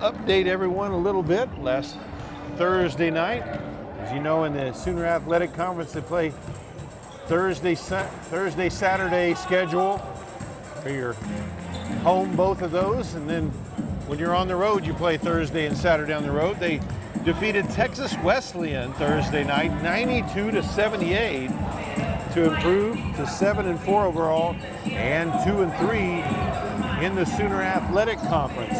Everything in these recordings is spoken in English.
update everyone a little bit. Last Thursday night, as you know, in the Sooner Athletic Conference, they play Thursday, Saturday schedule for your home, both of those. And then when you're on the road, you play Thursday and Saturday on the road. They defeated Texas Wesleyan Thursday night, 92-78, to improve to 7-4 overall and 2-3 in the Sooner Athletic Conference.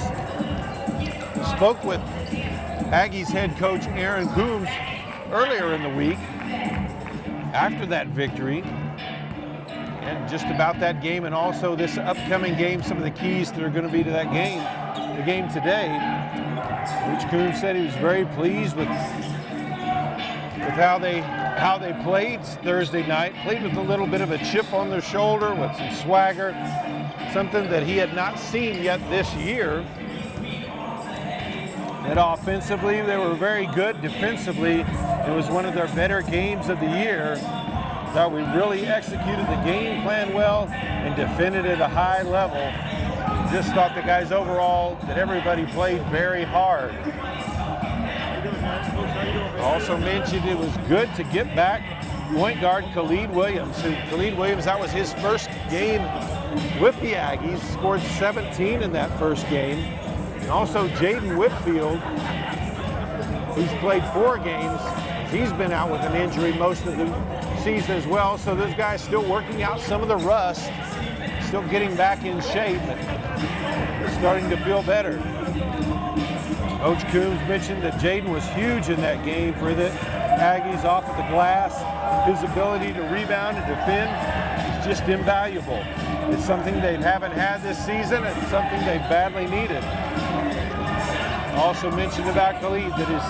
Spoke with Aggies head coach Aaron Coombs earlier in the week after that victory, and just about that game and also this upcoming game, some of the keys that are going to be to that game, the game today. Coach Coombs said he was very pleased with how they played Thursday night. Played with a little bit of a chip on their shoulder, with some swagger, something that he had not seen yet this year. And offensively, they were very good. Defensively, it was one of their better games of the year. Thought we really executed the game plan well and defended at a high level. Just thought the guys overall, that everybody played very hard. Also mentioned it was good to get back point guard Khalid Williams. Khalid Williams, that was his first game with the Aggies, scored 17 in that first game. And also Jaden Whitfield, who's played 4 games. He's been out with an injury most of the season as well. So this guy's still working out some of the rust, still getting back in shape, but starting to feel better. Coach Coombs mentioned that Jaden was huge in that game for the Aggies off of the glass. His ability to rebound and defend is just invaluable. It's something they haven't had this season and something they badly needed. Also mentioned about Khalid that he's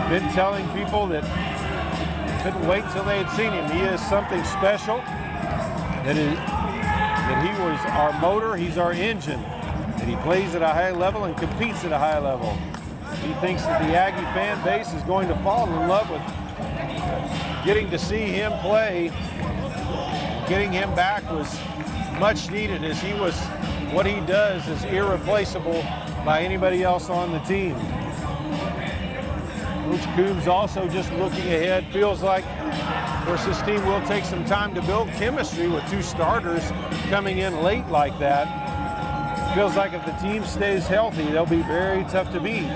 been telling people that couldn't wait till they had seen him. He is something special, that he was our motor, he's our engine, that he plays at a high level and competes at a high level. He thinks that the Aggie fan base is going to fall in love with getting to see him play. Getting him back was much needed, as he was, what he does is irreplaceable by anybody else on the team. Coach Coombs also just looking ahead, feels like, of course, this team will take some time to build chemistry with 2 starters coming in late like that. Feels like if the team stays healthy, they'll be very tough to beat,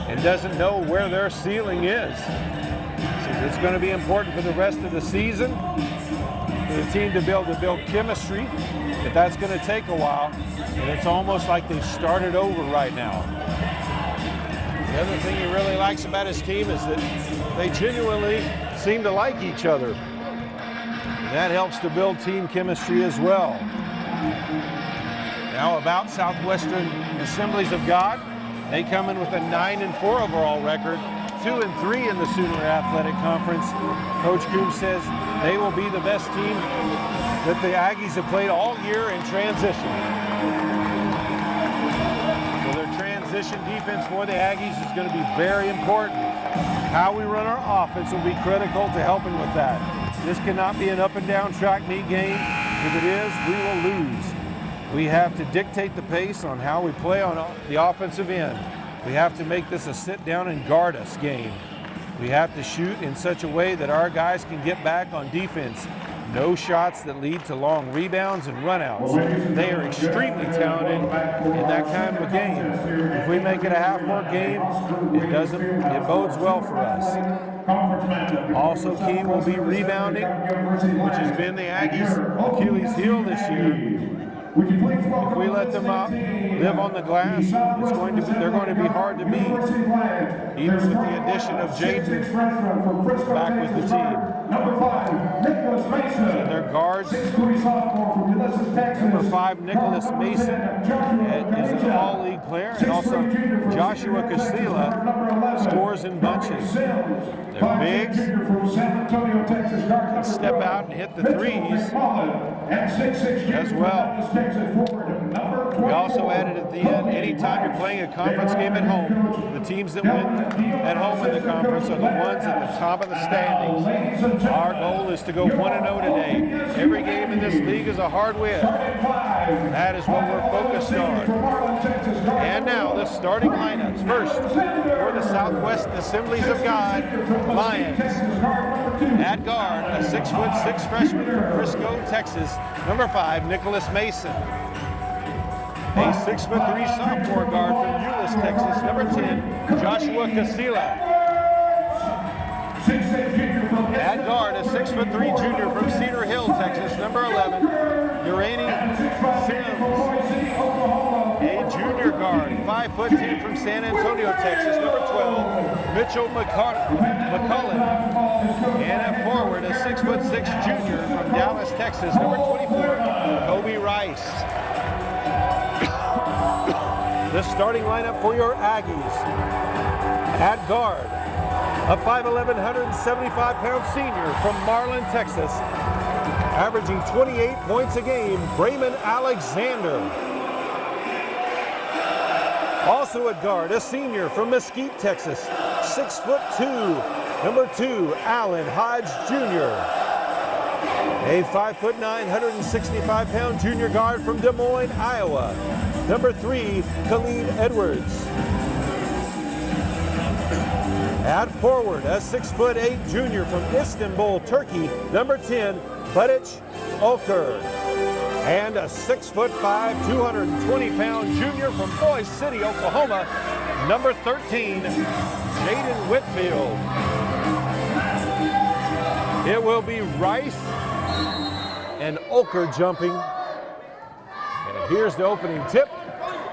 and doesn't know where their ceiling is. So it's going to be important for the rest of the season for the team to be able to build chemistry, but that's going to take a while, and it's almost like they've started over right now. The other thing he really likes about his team is that they genuinely seem to like each other. And that helps to build team chemistry as well. Now about Southwestern Assemblies of God. They come in with a 9-4 overall record, 2-3 in the Sooner Athletic Conference. Coach Coombs says they will be the best team that the Aggies have played all year in transition. So their transition defense for the Aggies is going to be very important. How we run our offense will be critical to helping with that. This cannot be an up and down track meet game. If it is, we will lose. We have to dictate the pace on how we play on the offensive end. We have to make this a sit down and guard us game. We have to shoot in such a way that our guys can get back on defense. No shots that lead to long rebounds and runouts. They are extremely talented in that kind of a game. If we make it a half-court game, it bodes well for us. Also key will be rebounding, which has been the Aggies' Achilles heel this year. If we let them live on the glass, they're going to be hard to beat, even with the addition of Jaden back with the team. And their guards, number 5, Nicholas Mason, is an all-league player, and also Joshua Casilla scores in bunches. They're big, can step out and hit the threes as well. We also added at the end, anytime you're playing a conference game at home, the teams that win at home in the conference are the ones at the top of the standings. Our goal is to go 1-0 today. Every game in this this league is a hard win. That is what we're focused on. And now the starting lineups. First, for the Southwest Assemblies of God Lions. At guard, a 6'6" freshman from Frisco, Texas, number 5, Nicholas Mason. A 6'3" sophomore guard from Euless, Texas, number 10, Joshua Casilla. At guard, a 6'3" junior from Cedar Hill, Texas, number 11, Urani Sims. A junior guard, 5'10" from San Antonio, Texas, number 12, Mitchell McCullen. And at forward, a 6'6" junior from Dallas, Texas, number 24, Kobe Rice. The starting lineup for your Aggies. At guard, a 5'11", 175-pound senior from Marlin, Texas, averaging 28 points a game, Brayman Alexander. Also at guard, a senior from Mesquite, Texas, 6'2", number 2, Allen Hodge Jr. A 5'9", 165-pound junior guard from Des Moines, Iowa, number 3, Khalid Edwards. At forward, a 6'8" junior from Istanbul, Turkey, number 10, Budic Oker. And a 6'5", 220-pound junior from Boise City, Oklahoma, number 13, Jaden Whitfield. It will be Rice and Oker jumping. And here's the opening tip.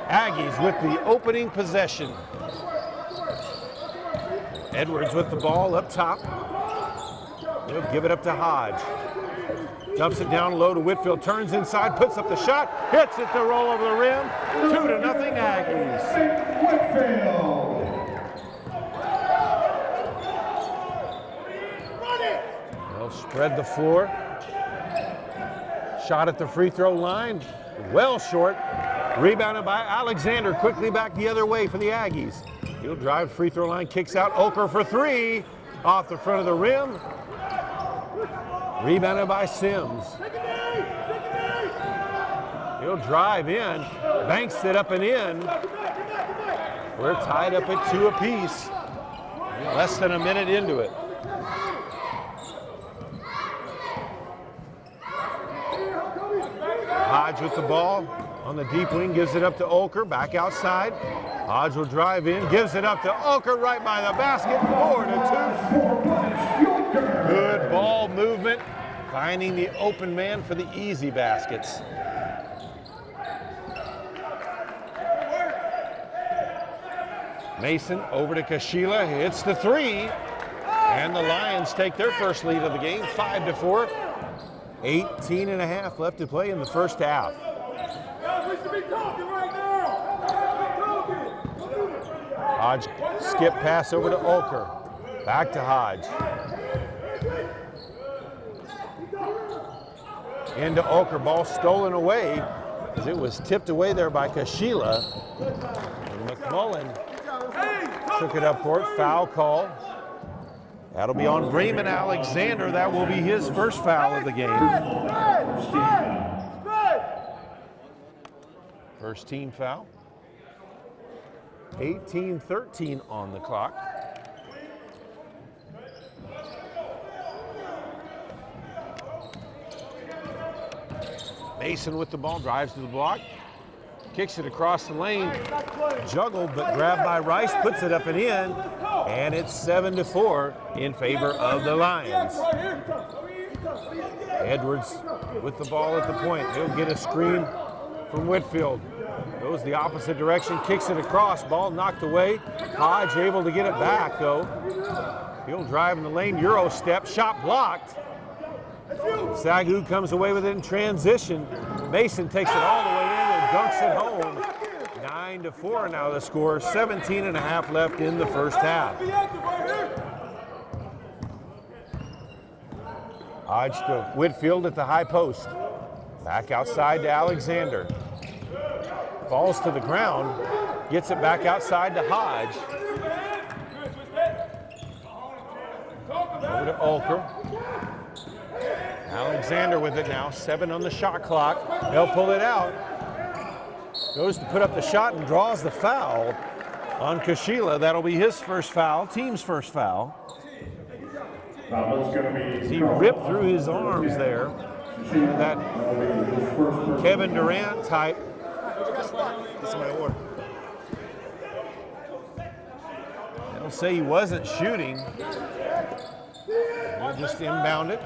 Aggies with the opening possession. Edwards with the ball up top. He'll give it up to Hodge. Dumps it down low to Whitfield, turns inside, puts up the shot, hits it to roll over the rim. 2-0 Aggies. They'll spread the floor. Shot at the free throw line, well short. Rebounded by Alexander, quickly back the other way for the Aggies. He'll drive, free throw line, kicks out. Oker for 3, off the front of the rim. Rebounded by Sims. He'll drive in, banks it up and in. We're tied up at 2 apiece. Less than a minute into it. Hodge with the ball on the deep wing, gives it up to Oker, back outside. Hodge will drive in, gives it up to Oker right by the basket, 4-2. Good ball movement, finding the open man for the easy baskets. Mason over to Kashila, hits the 3, and the Lions take their first lead of the game, 5-4. 18.5 left to play in the first half. Hodge skip pass over to Oker. Back to Hodge. Into Oker, ball stolen away as it was tipped away there by Kashila. And McMullen took it up court, foul call. That'll be on Brayman Alexander. That will be his first foul of the game. First team foul. 18-13 on the clock. Mason with the ball, drives to the block, kicks it across the lane, juggled but grabbed by Rice, puts it up and in, and it's 7-4 in favor of the Lions. Edwards with the ball at the point. He'll get a screen from Whitfield. Goes the opposite direction, kicks it across, ball knocked away. Hodge able to get it back though. He'll drive in the lane, Euro step, shot blocked. SAGU comes away with it in transition. Mason takes it all the way in and dunks it home. 9-4 now the score, 17.5 left in the first half. Hodge to Whitfield at the high post. Back outside to Alexander. Falls to the ground, gets it back outside to Hodge. Over to Oker. Alexander with it now, 7 on the shot clock. They'll pull it out. Goes to put up the shot and draws the foul on Kashila. That'll be his first foul, team's first foul. He ripped through his arms there. That Kevin Durant type. They'll say he wasn't shooting. He'll just inbound it.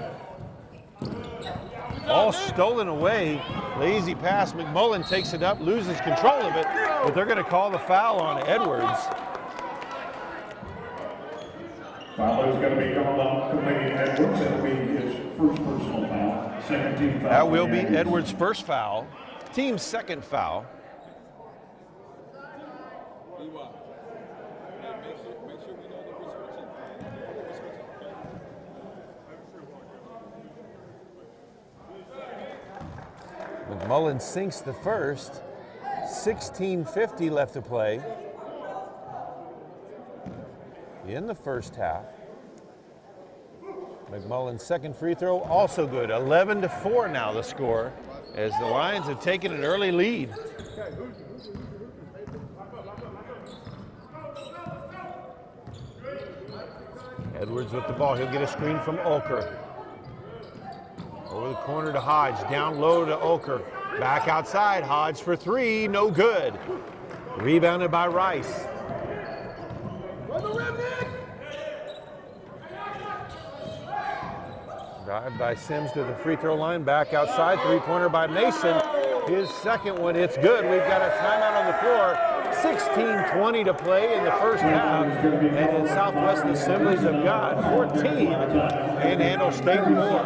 All stolen away. Lazy pass. McMullen takes it up, loses control of it, but they're going to call the foul on Edwards. Foul is going to be called on Edwards. That will be his first personal foul. Second team foul. That will be Edwards' first foul. Team's second foul. McMullen sinks the first. 16:50 left to play in the first half. McMullen's second free throw also good. 11-4 now the score as the Lions have taken an early lead. Edwards with the ball. He'll get a screen from Olker. Over the corner to Hodge, down low to Olker. Back outside, Hodge for 3, no good. Rebounded by Rice. Drive by Sims to the free throw line, back outside, 3-pointer by Mason. His second one, it's good. We've got a timeout on the floor. 16:20 to play in the first half. And in Southwest Assemblies have got 14 and handle State 4.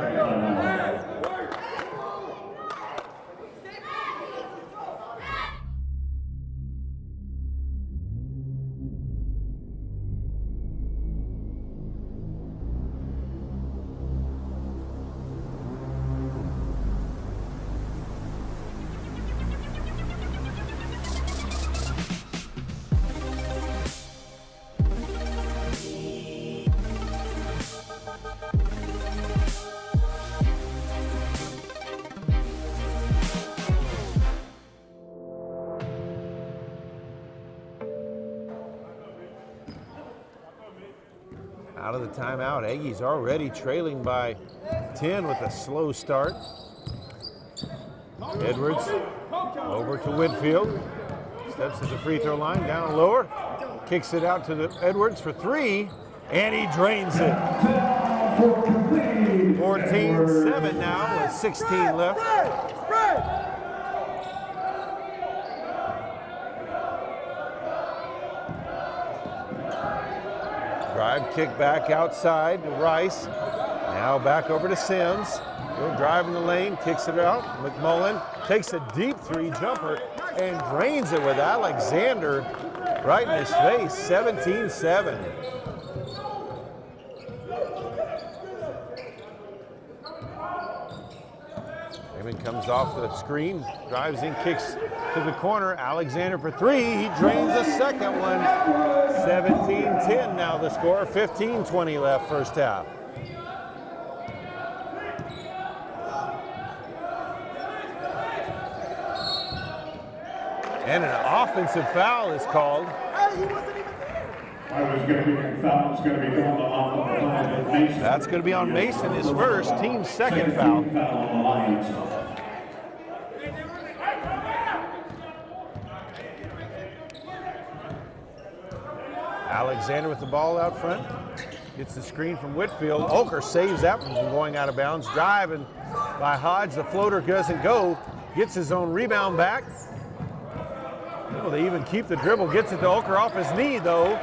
Out of the timeout, Aggies already trailing by 10 with a slow start. Edwards over to Whitfield. Steps to the free throw line, down lower. Kicks it out to Edwards for 3, and he drains it. 14-7 now with 16 left. Drive, kick back outside to Rice. Now back over to Sims. He'll drive in the lane, kicks it out. McMullen takes a deep 3 jumper and drains it with Alexander right in his face. 17-7. Raymond comes off the screen, drives in, kicks to the corner. Alexander for 3. He drains the second one. 17-10 now the score. 15:20 left first half. And an offensive foul is called. That's going to be on Mason, his first, team's second foul. Alexander with the ball out front. Gets the screen from Whitfield. Olker saves that one from going out of bounds. Driving by Hodge. The floater doesn't go. Gets his own rebound back. Well, they even keep the dribble. Gets it to Olker off his knee, though.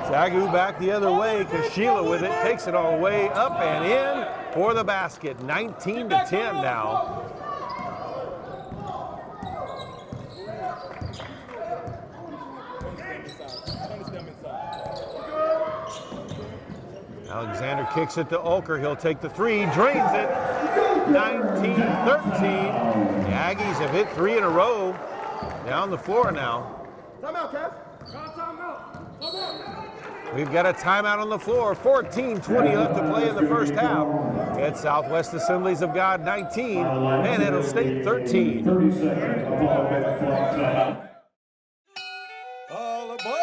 SAGU back the other way. Kashila with it. Takes it all the way up and in for the basket. 19-10 now. Alexander kicks it to Olker. He'll take the 3, drains it. 19-13. The Aggies have hit 3 in a row. Down the floor now. Timeout, Kev. Timeout. We've got a timeout on the floor. 14:20 left to play in the first half. At Southwest Assemblies of God 19, Manhattan State 13. 30 seconds, a ball back from timeout. All aboard!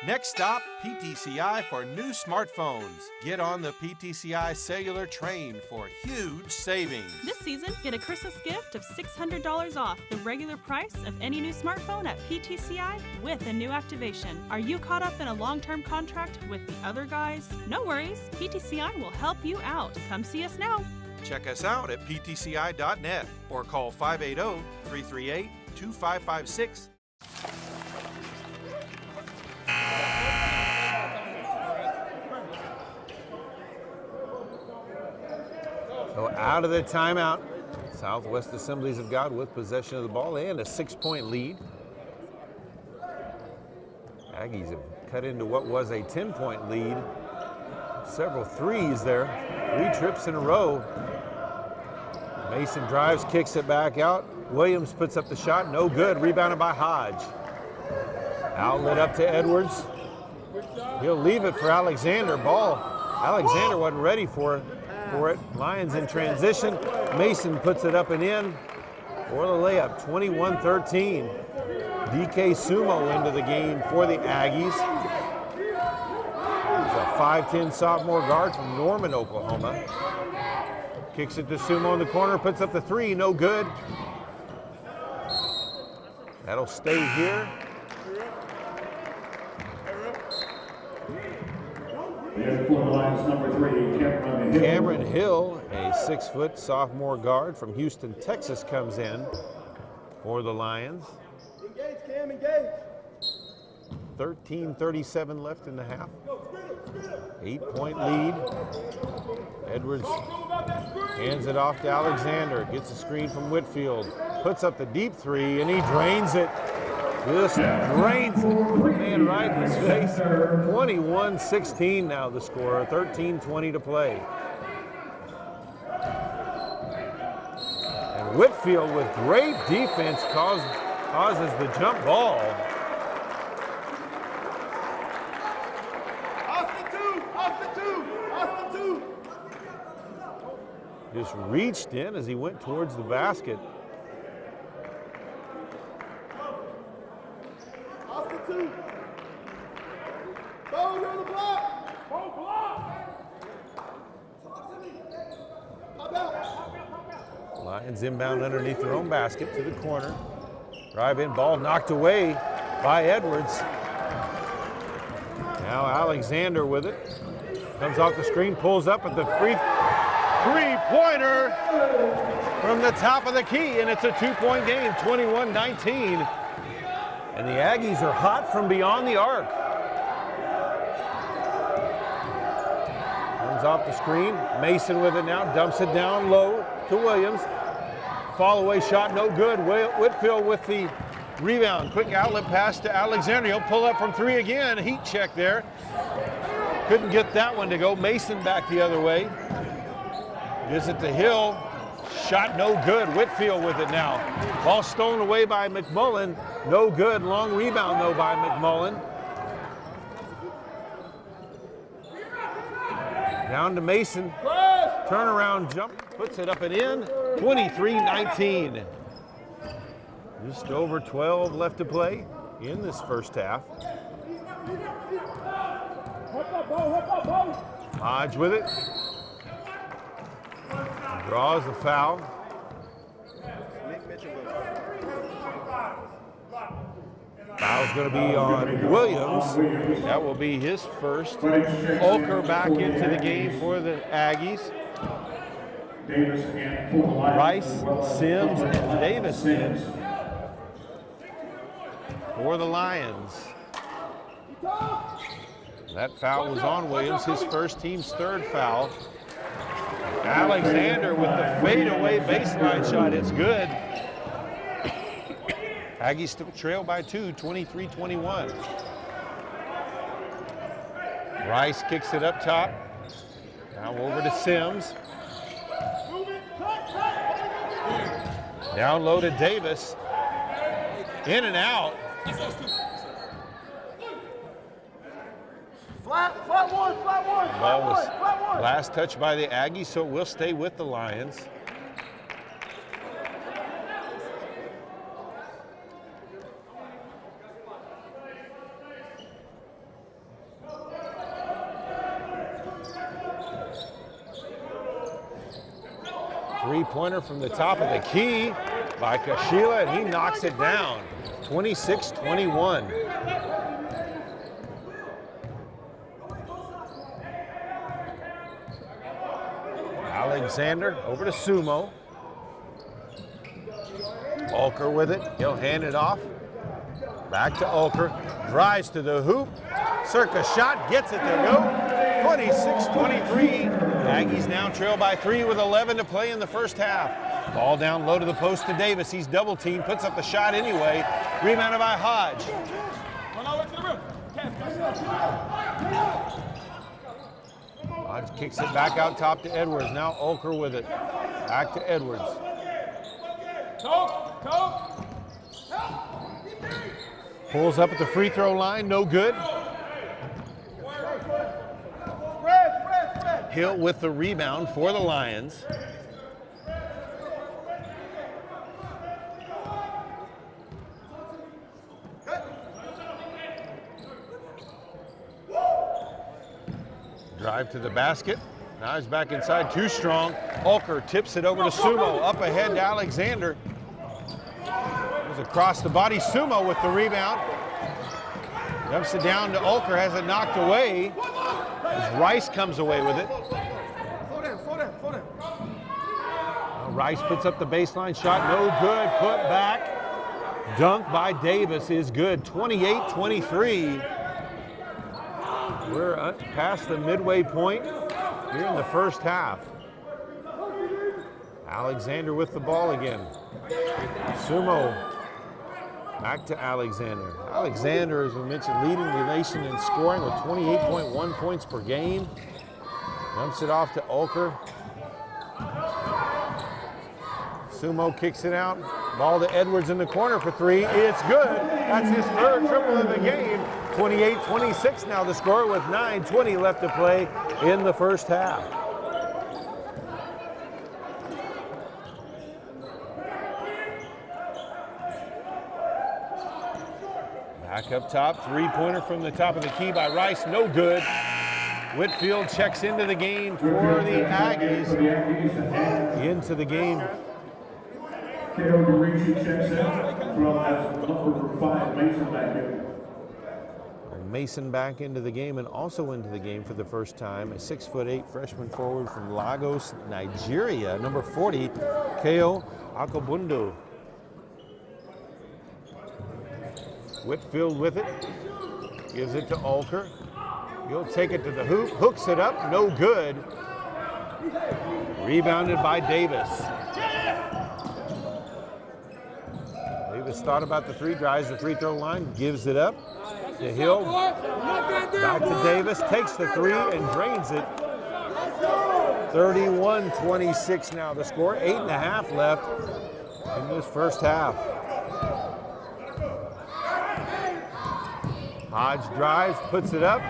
Next stop, PTCI for new smartphones. Get on the PTCI cellular train for huge savings. This season, get a Christmas gift of $600 off the regular price of any new smartphone at PTCI with a new activation. Are you caught up in a long-term contract with the other guys? No worries, PTCI will help you out. Come see us now. Check us out at ptci.net or call 580-338-2556. So out of the timeout, Southwest Assemblies of God with possession of the ball and a 6-point lead. Aggies have cut into what was a 10-point lead. Several threes there, 3 trips in a row. Mason drives, kicks it back out. Williams puts up the shot, no good, rebounded by Hodge. Outlet up to Edwards. He'll leave it for Alexander. Ball, Alexander wasn't ready for it. Lions in transition. Mason puts it up and in for the layup, 21-13. DK Sumo into the game for the Aggies. He's a 5'10 sophomore guard from Norman, Oklahoma. Kicks it to Sumo in the corner, puts up the 3, no good. That'll stay here. For the Lions, number 3, Cameron Hill, a 6-foot sophomore guard from Houston, Texas, comes in for the Lions. Engage, Cam, engage. 13:37 left in the half. 8-point lead. Edwards hands it off to Alexander. Gets a screen from Whitfield. Puts up the deep 3, and he drains it. Just drains it. Man right in his face. 21-16 now the score. 13:20 to play. And Whitfield with great defense causes the jump ball. Austin 2. Just reached in as he went towards the basket. Austin 2. Bo, you're on the block. Bo, block. Talk to me. Pop out. Lions inbound underneath their own basket to the corner. Drive in, ball knocked away by Edwards. Now Alexander with it. Comes off the screen, pulls up at the three-pointer from the top of the key, and it's a 2-point game, 21-19. And the Aggies are hot from beyond the arc. Comes off the screen, Mason with it now, dumps it down low to Williams. Fall away shot, no good. Whitfield with the rebound. Quick outlet pass to Alexander. He'll pull up from 3 again. Heat check there. Couldn't get that one to go. Mason back the other way. Gives it to Hill. Shot no good. Whitfield with it now. Ball stolen away by McMullen. No good. Long rebound though by McMullen. Down to Mason. Turnaround jump. Puts it up and in. 23-19. Just over 12 left to play in this first half. Hodge with it. Draws the foul. Foul's going to be on Williams. That will be his first. Olker back into the game for the Aggies. Rice, Sims, and Davis in for the Lions. That foul was on Williams, his first, team's third foul. Alexander with the fadeaway baseline shot, it's good. Aggies still trail by 2, 23-21. Rice kicks it up top. Now over to Sims. Down low to Davis. In and out. Flat one, flat one, Ball was flat one. last touched by the Aggies, so it will stay with the Lions. Three-pointer from the top of the key by Kashila, and he knocks it down. 26-21. Alexander over to Sumo. Ulker with it. He'll hand it off. Back to Ulker. Drives to the hoop. Circa shot. Gets it to go. 26-23. Aggies now trail by 3 with 11 to play in the first half. Ball down low to the post to Davis. He's double teamed. Puts up the shot anyway. Rebounded by Hodge. Hodge kicks it back out top to Edwards. Now Ulker with it. Back to Edwards. Pulls up at the free throw line. No good. Hill with the rebound for the Lions. Drive to the basket. Now he's back inside, too strong. Ulker tips it over to Sumo. Up ahead to Alexander. Goes across the body. Sumo with the rebound. Dumps it down to Ulker, has it knocked away. As Rice comes away with it. Now Rice puts up the baseline shot, no good, put back. Dunk by Davis is good, 28-23. We're past the midway point here in the first half. Alexander with the ball again. Sumo back to Alexander. Alexander, as we mentioned, leading the nation in scoring with 28.1 points per game. Dumps it off to Ulker. Sumo kicks it out. Ball to Edwards in the corner for 3. It's good. That's his third triple of the game. 28-26 now the score with 9:20 left to play in the first half. Back up top, three-pointer from the top of the key by Rice, no good. Whitfield checks into the game for the Aggies. Into the game. Kale DeRicci checks in, as well as number 5, Mason back in. Mason back into the game, and also into the game for the first time, a 6'8" freshman forward from Lagos, Nigeria, number 40, Keo Akobundu. Whitfield with it, gives it to Ulker. He'll take it to the hoop, hooks it up, no good. Rebounded by Davis. Davis thought about the three, drives the free throw line, gives it up to Hill. Back to Davis, takes the three and drains it. 31-26 now the score, 8.5 left in this first half. Hodge drives, puts it up.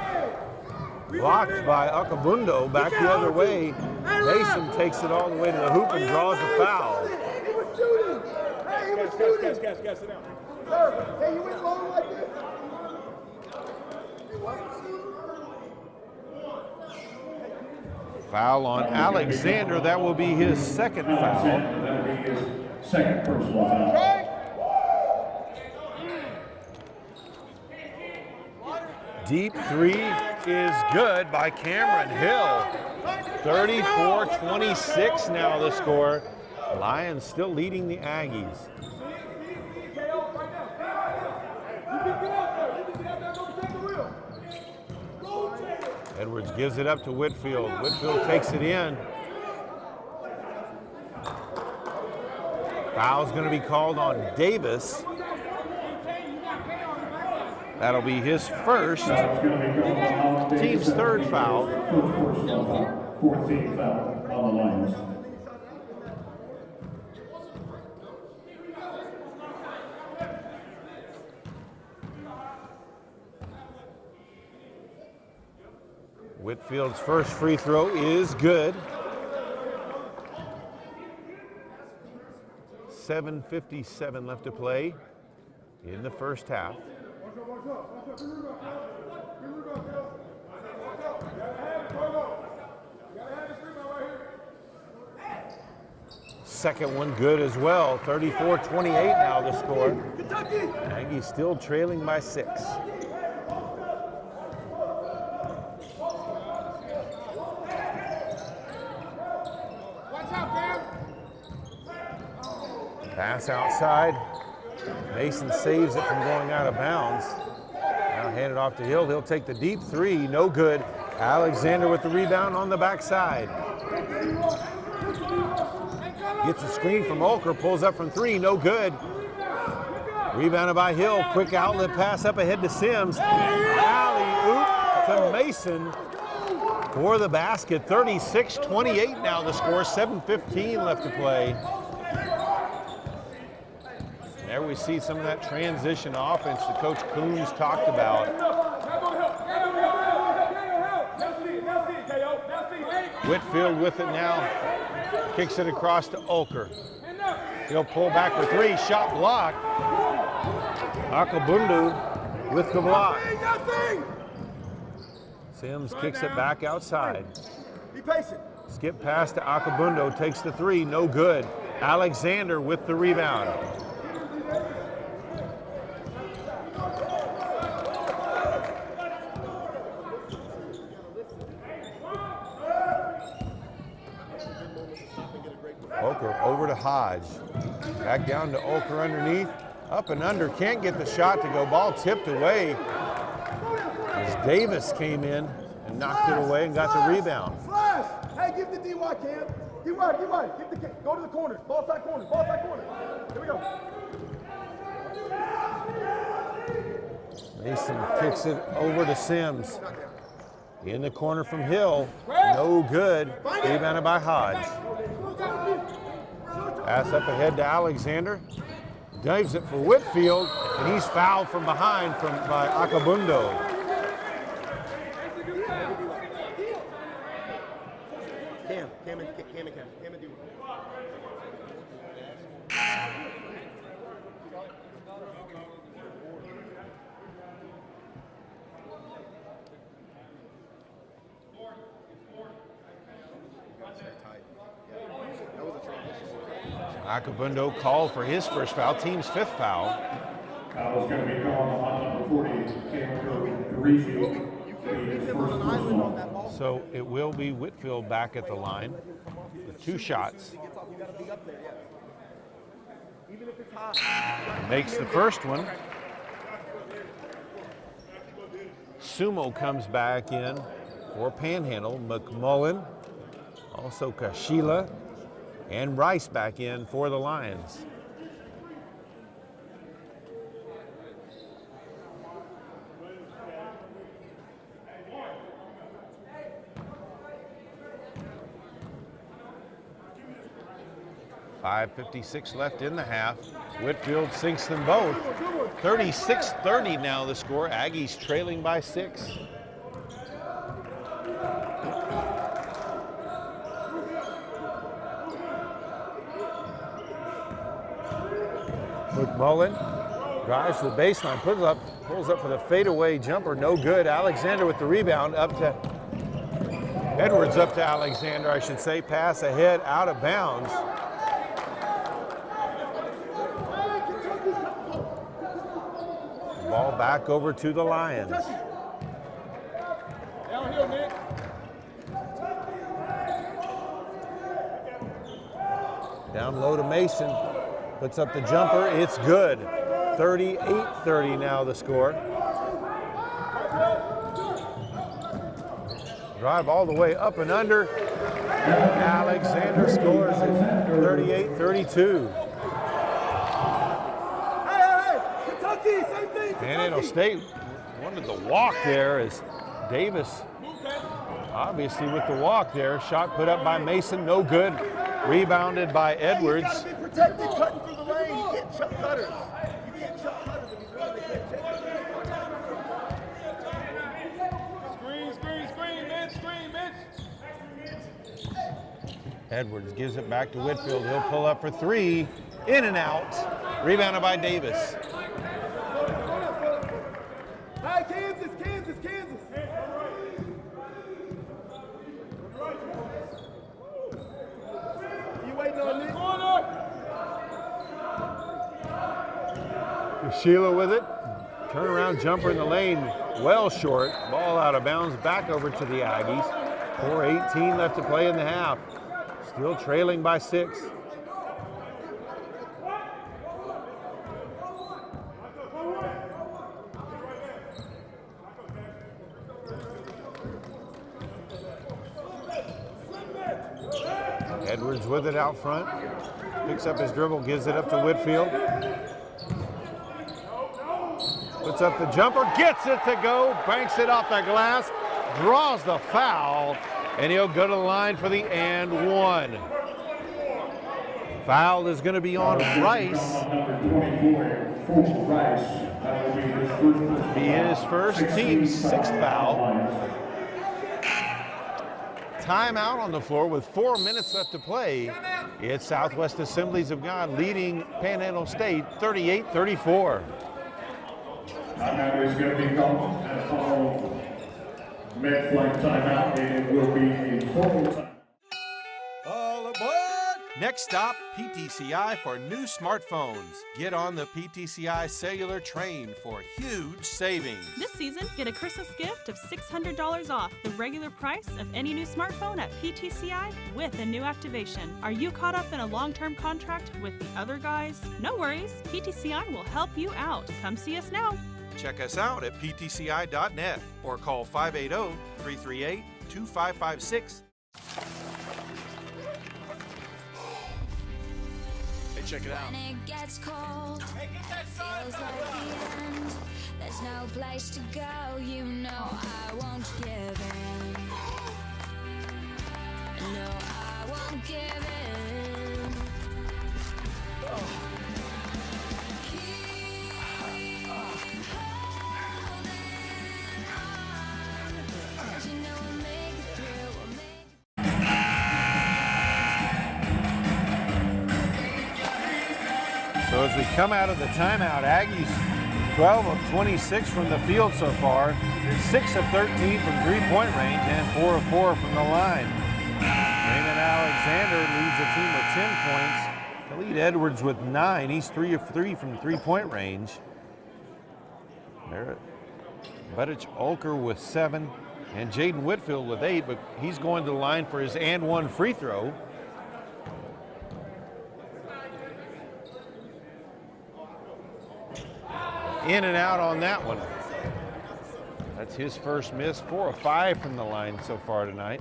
Blocked by Akabundo, back the other way. Mason takes it all the way to the hoop and draws a foul. Guys, sit down. Hey, you went long like this? Foul on Alexander, that will be his second foul. That'll be his second personal foul. Deep three is good by Cameron Hill. 34-26 now the score. Lions still leading the Aggies. Edwards gives it up to Whitfield. Whitfield takes it in. Foul's going to be called on Davis. That'll be his first, team's third foul. First personal foul, 14th foul on the Lions. Whitfield's first free throw is good. 7:57 left to play in the first half. Second one good as well. 34-28 now the score. Aggies still trailing by 6. Pass outside. Mason saves it from going out of bounds. Now hand it off to Hill. He'll take the deep three. No good. Alexander with the rebound on the backside. Gets a screen from Olker. Pulls up from 3. No good. Rebounded by Hill. Quick outlet pass up ahead to Sims. Alley-oop to Mason for the basket. 36-28 now the score. 7:15 left to play. There we see some of that transition offense that Coach Coons talked about. Whitfield with it now. Kicks it across to Olker. He'll pull back for 3. Shot blocked. Akabundu with the block. Sims kicks it back outside. Be patient. Skip pass to Akabundo. Takes the 3. No good. Alexander with the rebound. Olker over to Hodge. Back down to Olker underneath. Up and under. Can't get the shot to go. Ball tipped away as Davis came in and knocked it away and got the rebound. Flash! Hey, give the DY, Cam. DY. Give the go to the corner. Ball side corner. Here we go. Mason kicks it over to Sims. In the corner from Hill. No good. Rebounded by Hodge. Pass up ahead to Alexander. Dives it for Whitfield, and he's fouled from behind by Akabundo. Cam and do. Akabundo called for his first foul, team's 5th foul. Foul is going to be called on number 40, Cameron Parisi. So it will be Whitfield back at the line with 2 shots. Makes the first one. Sumo comes back in for Panhandle. McMullen, also Kashila, and Rice back in for the Lions. .56 left in the half. Whitfield sinks them both. 36-30 now the score. Aggies trailing by 6. McMullen drives to the baseline, pulls up for the fadeaway jumper, no good. Alexander with the rebound, Edwards up to Alexander, I should say. Pass ahead, out of bounds. Ball back over to the Lions. Downhill, Nick. Down low to Mason. Puts up the jumper. It's good. 38-30 now the score. Drive all the way up and under. Alexander scores at 38-32. Panhandle State wanted the walk there as Davis, obviously with the walk there. Shot put up by Mason, no good. Rebounded by Edwards. He's got to be protected, cutting through the lane. You can't chuck cutters. You can't chuck cutters if he's running. They can't check. Screen, man, screen. Edwards gives it back to Whitfield. He'll pull up for three. In and out. Rebounded by Davis. Hey, Kansas, Kansas, Kansas. You waiting on me? Sheila with it. Turnaround jumper in the lane. Well short. Ball out of bounds. Back over to the Aggies. 4:18 left to play in the half. Still trailing by 6. Edwards with it out front. Picks up his dribble, gives it up to Whitfield. Puts up the jumper, gets it to go, banks it off the glass, draws the foul, and he'll go to the line for the and one. Foul is going to be on Rice. Number 24, Rice. That will be his first Team's 6th foul. Timeout on the floor with 4 minutes left to play. It's Southwest Assemblies of God leading Panhandle State 38-34. Timeout is going to be called at all. Mid-flight timeout, and it will be a full time. All aboard! Next stop, PTCI for new smartphones. Get on the PTCI cellular train for huge savings. This season, get a Christmas gift of $600 off the regular price of any new smartphone at PTCI with a new activation. Are you caught up in a long-term contract with the other guys? No worries, PTCI will help you out. Come see us now. Check us out at ptci.net or call 580-338-2556. Check it out. When it gets cold, feels like the end. There's no place to go, you know I won't give in. No, I won't give in. Keep holding on, 'cause you know we'll make it through, we'll make it. So as we come out of the timeout, Aggies 12 of 26 from the field so far, 6 of 13 from three-point range, and 4 of 4 from the line. Raymond Alexander leads the team with 10 points. Khalid Edwards with 9. He's 3 of 3 from three-point range. Budich Olker with 7, and Jaden Whitfield with 8, but he's going to the line for his and one free throw. In and out on that one. That's his first miss. 4 of 5 from the line so far tonight.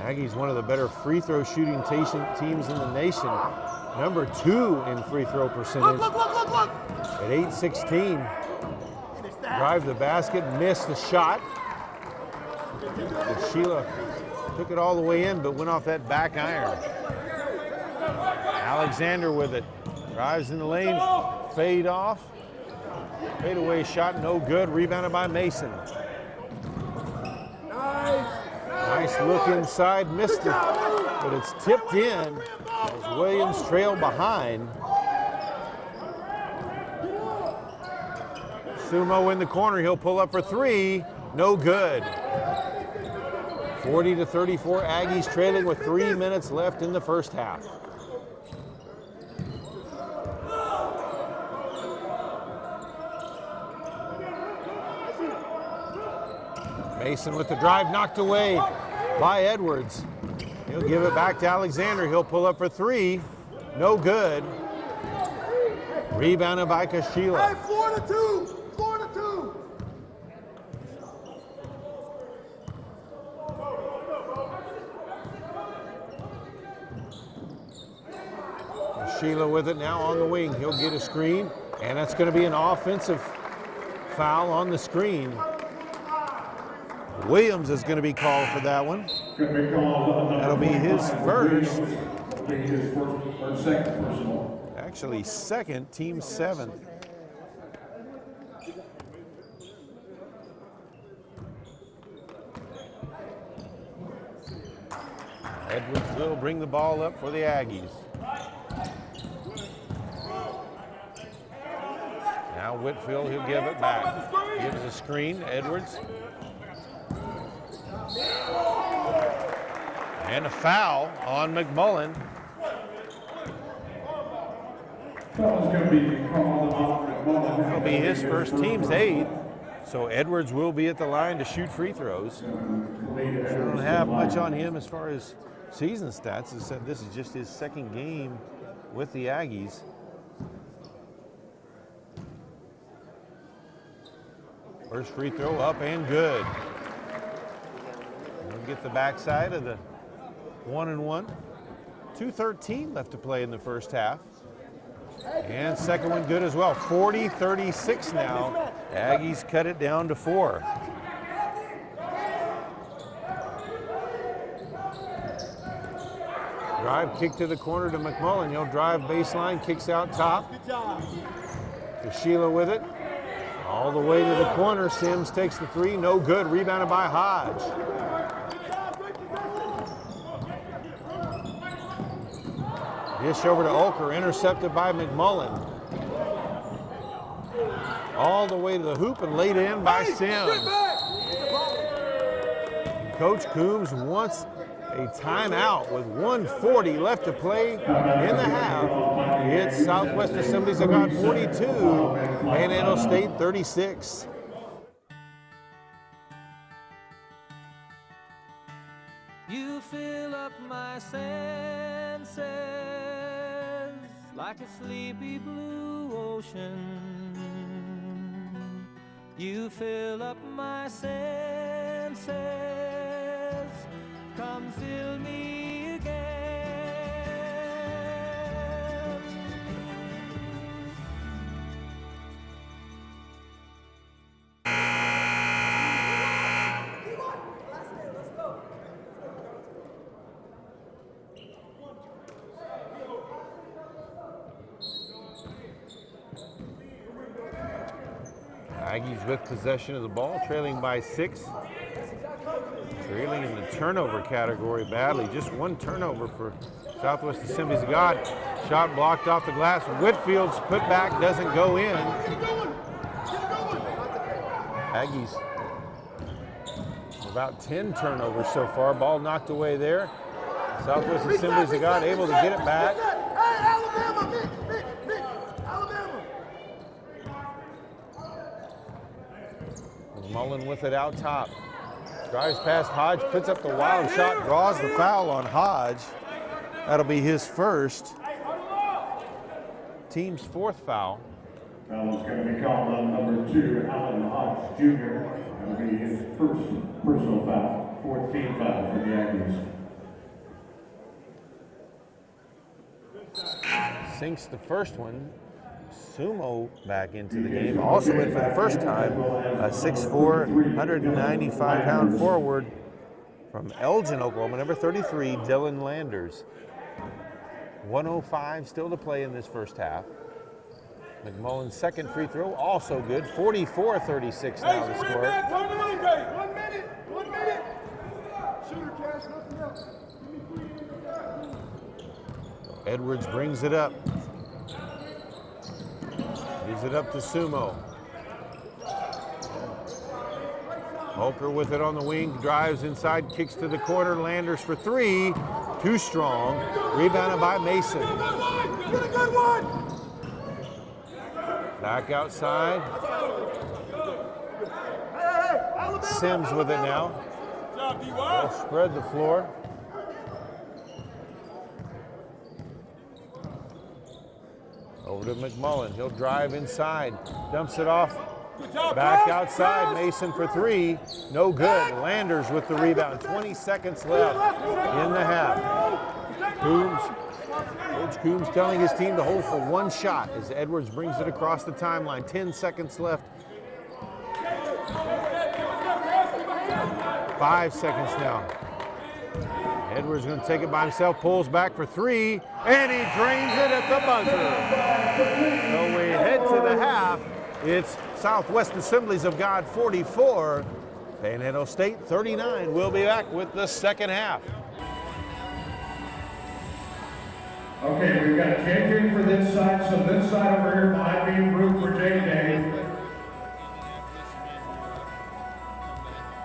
Aggies, one of the better free throw shooting teams in the nation. Number 2 in free throw percentage at 8-16. Drive the basket, missed the shot. Sheila took it all the way in, but went off that back iron. Alexander with it. Drives in the lane, fade off. Fade away shot, no good. Rebounded by Mason. Nice look inside, missed it, but it's tipped in as Williams trailed behind. Sumo in the corner, he'll pull up for 3, no good. 40-34, Aggies trailing with 3 minutes left in the first half. Mason with the drive, knocked away by Edwards. He'll give it back to Alexander. He'll pull up for 3. No good. Rebounded by Kashila. Hey, 4-2. 4-2. Kashila with it now on the wing. He'll get a screen, and that's going to be an offensive foul on the screen. Williams is going to be called for that one. That'll be his first. Or second personal. Actually, second, team 7th. Edwards will bring the ball up for the Aggies. Now Whitfield, he'll give it back. Gives a screen, Edwards. And a foul on McMullen. It'll be his first, team's 8th. So Edwards will be at the line to shoot free throws. We don't have much on him as far as season stats. This is just his second game with the Aggies. First free throw up and good. We'll get the backside of the 1-and-1. 2:13 left to play in the first half. And second one good as well. 40-36 now. Aggies cut it down to 4. Drive kick to the corner to McMullen. He'll drive baseline, kicks out top. To Sheila with it. All the way to the corner. Sims takes the 3. No good. Rebounded by Hodge. Dish over to Olker, intercepted by McMullen. All the way to the hoop and laid in by Sims. Coach Coombs wants a timeout with 1:40 left to play in the half. It's Southwest Assemblies of God 42, Panhandle State 36. You fill up my senses like a sleepy blue ocean. You fill up my senses. Come fill me again. Aggies with possession of the ball, trailing by 6. Trailing in the turnover category badly. Just one turnover for Southwest Assemblies of God. Shot blocked off the glass. Whitfield's putback doesn't go in. Aggies about 10 turnovers so far. Ball knocked away there. Southwest Assemblies of God able to get it back. Mullen with it out top. Drives past Hodge, puts up the wild shot, draws the foul on Hodge. That'll be his first. Team's 4th foul. Foul is going to be called on number 2, Alan Hodge Jr. That'll be his first personal foul, 4th team foul for the Aggies. Sinks the first one. Sumo back into the game. Also in for the first time, a 6'4", 195-pound forward from Elgin, Oklahoma, number 33, Dylan Landers. 1:05 still to play in this first half. McMullen's second free throw, also good. 44-36 now the score. 1 minute. Shooter cash, nothing else. Edwards brings it up. Gives it up to Sumo. Holker with it on the wing, drives inside, kicks to the corner. Landers for 3, too strong. Rebounded by Mason. Back outside. Sims with it now. They'll spread the floor. Over to McMullen. He'll drive inside. Dumps it off. Back outside. Mason for 3. No good. Landers with the rebound. 20 seconds left in the half. Coach Coombs telling his team to hold for 1 shot as Edwards brings it across the timeline. 10 seconds left. 5 seconds now. Edwards going to take it by himself, pulls back for 3, and he drains it at the buzzer. So we head to the half. It's Southwest Assemblies of God 44, Panhandle State 39. We'll be back with the second half. Okay, we've got JJ for this side, so this side over here might be room for JJ.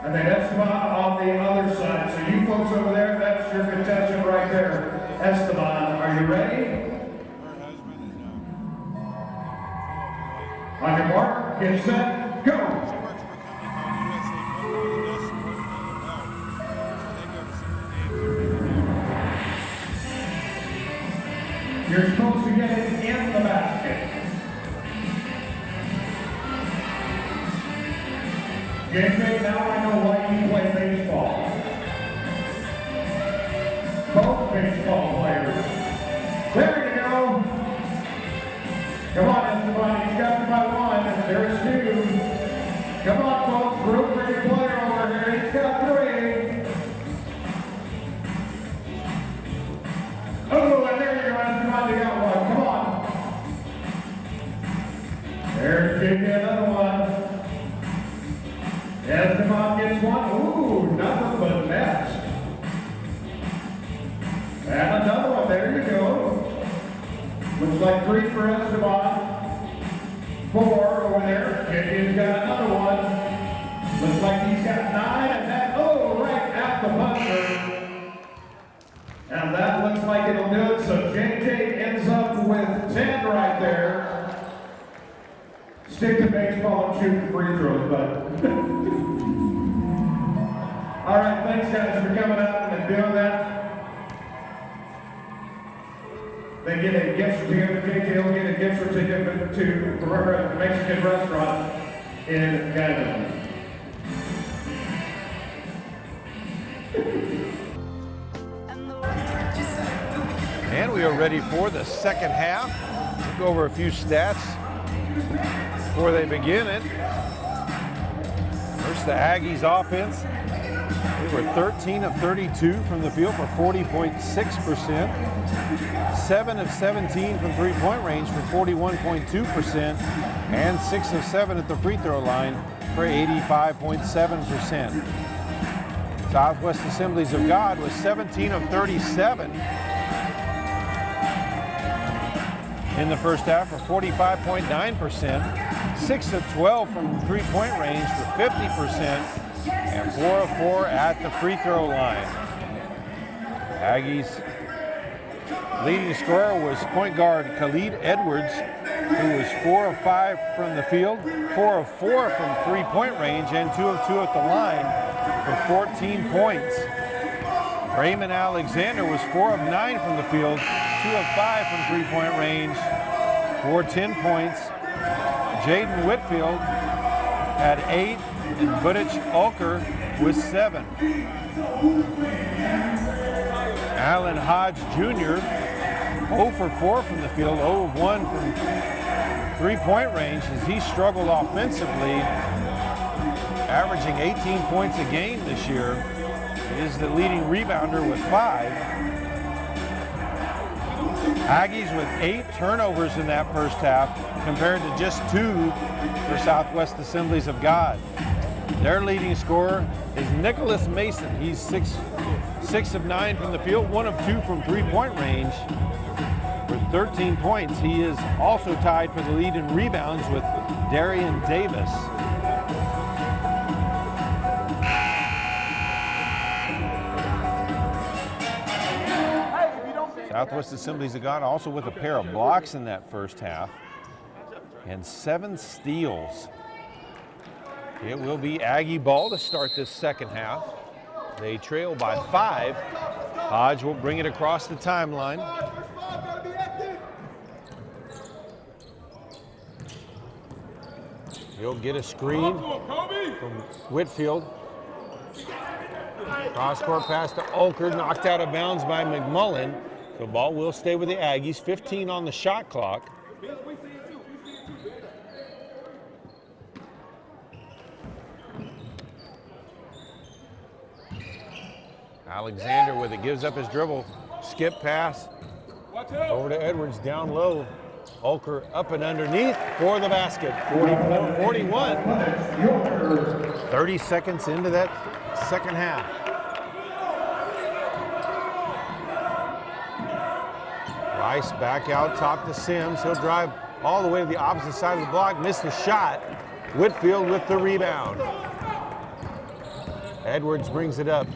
And then Esteban on the other side. So you folks over there, that's your contestant right there. Esteban, are you ready? On your mark, get set, go! You're supposed to get it in the basket. JJ, now I know why you play baseball. Both baseball players. There you go. Come on, Esteban, he's got you by one. There's two. Come on, folks, room for your player over here. He's got three. Oh, and there you go, Esteban, you got one. Come on. There's JJ, another one. Esteban gets one. Ooh, nothing but nets. And another one. There you go. Looks like three for Esteban. Four over there. JJ's got another one. Looks like he's got 9 and that. Oh, right at the buzzer. And that looks like it'll do it. So JJ ends up with 10 right there. Stick to baseball and shoot the free throws, bud. All right, thanks guys for coming out and doing that. They get a gift certificate. JJ will get a gift certificate to the Mexican restaurant in Canada. And we are ready for the second half. We'll go over a few stats before they begin it. First, the Aggies offense. They were 13 of 32 from the field for 40.6%. 7 of 17 from three-point range for 41.2%. And 6 of 7 at the free throw line for 85.7%. Southwest Assemblies of God was 17 of 37 in the first half for 45.9%, 6 of 12 from three-point range for 50%, and 4 of 4 at the free throw line. Aggies' leading scorer was point guard Khalid Edwards, who was 4 of 5 from the field, 4 of 4 from three-point range, and 2 of 2 at the line for 14 points. Raymond Alexander was 4 of 9 from the field, 2 of 5 from three-point range for 10 points. Jaden Whitfield had 8, and Budich Ulker with 7. Alan Hodge Jr. 0 for 4 from the field, 0 of 1 from three-point range as he struggled offensively, averaging 18 points a game this year. He is the leading rebounder with 5. Aggies with 8 turnovers in that first half compared to just 2 for Southwest Assemblies of God. Their leading scorer is Nicholas Mason. He's 6 of 9 from the field, 1 of 2 from three-point range for 13 points. He is also tied for the lead in rebounds with Darian Davis. Southwest Assemblies of God also with a pair of blocks in that first half and 7 steals. It will be Aggie ball to start this second half. They trail by 5. Hodge will bring it across the timeline. He'll get a screen from Whitfield. Cross-court pass to Ulker, knocked out of bounds by McMullen. The ball will stay with the Aggies, 15 on the shot clock. Alexander with it, gives up his dribble, skip pass, over to Edwards, down low. Ulker up and underneath for the basket, 44-41. 30 seconds into that second half. Rice back out top to Sims. He'll drive all the way to the opposite side of the block, missed the shot. Whitfield with the rebound. Edwards brings it up.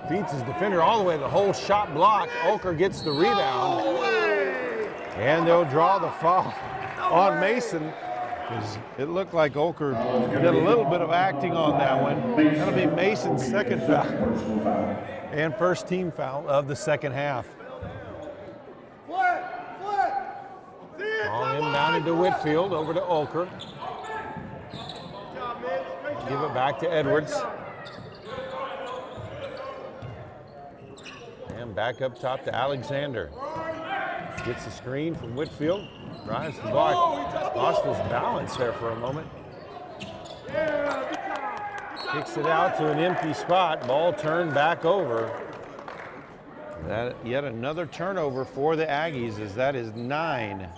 Feeds his defender all the way to the whole shot block. Oker gets the rebound. And they'll draw the foul on Mason. It looked like Oker did a little bit of acting on that one. That'll be Mason's second foul. And first team foul of the second half. Ball inbounded to Whitfield, over to Oker. Give it back to Edwards. And back up top to Alexander. Gets the screen from Whitfield. Drives the block. Lost his balance there for a moment. Kicks it out to an empty spot. Ball turned back over. That yet another turnover for the Aggies, as that is 9.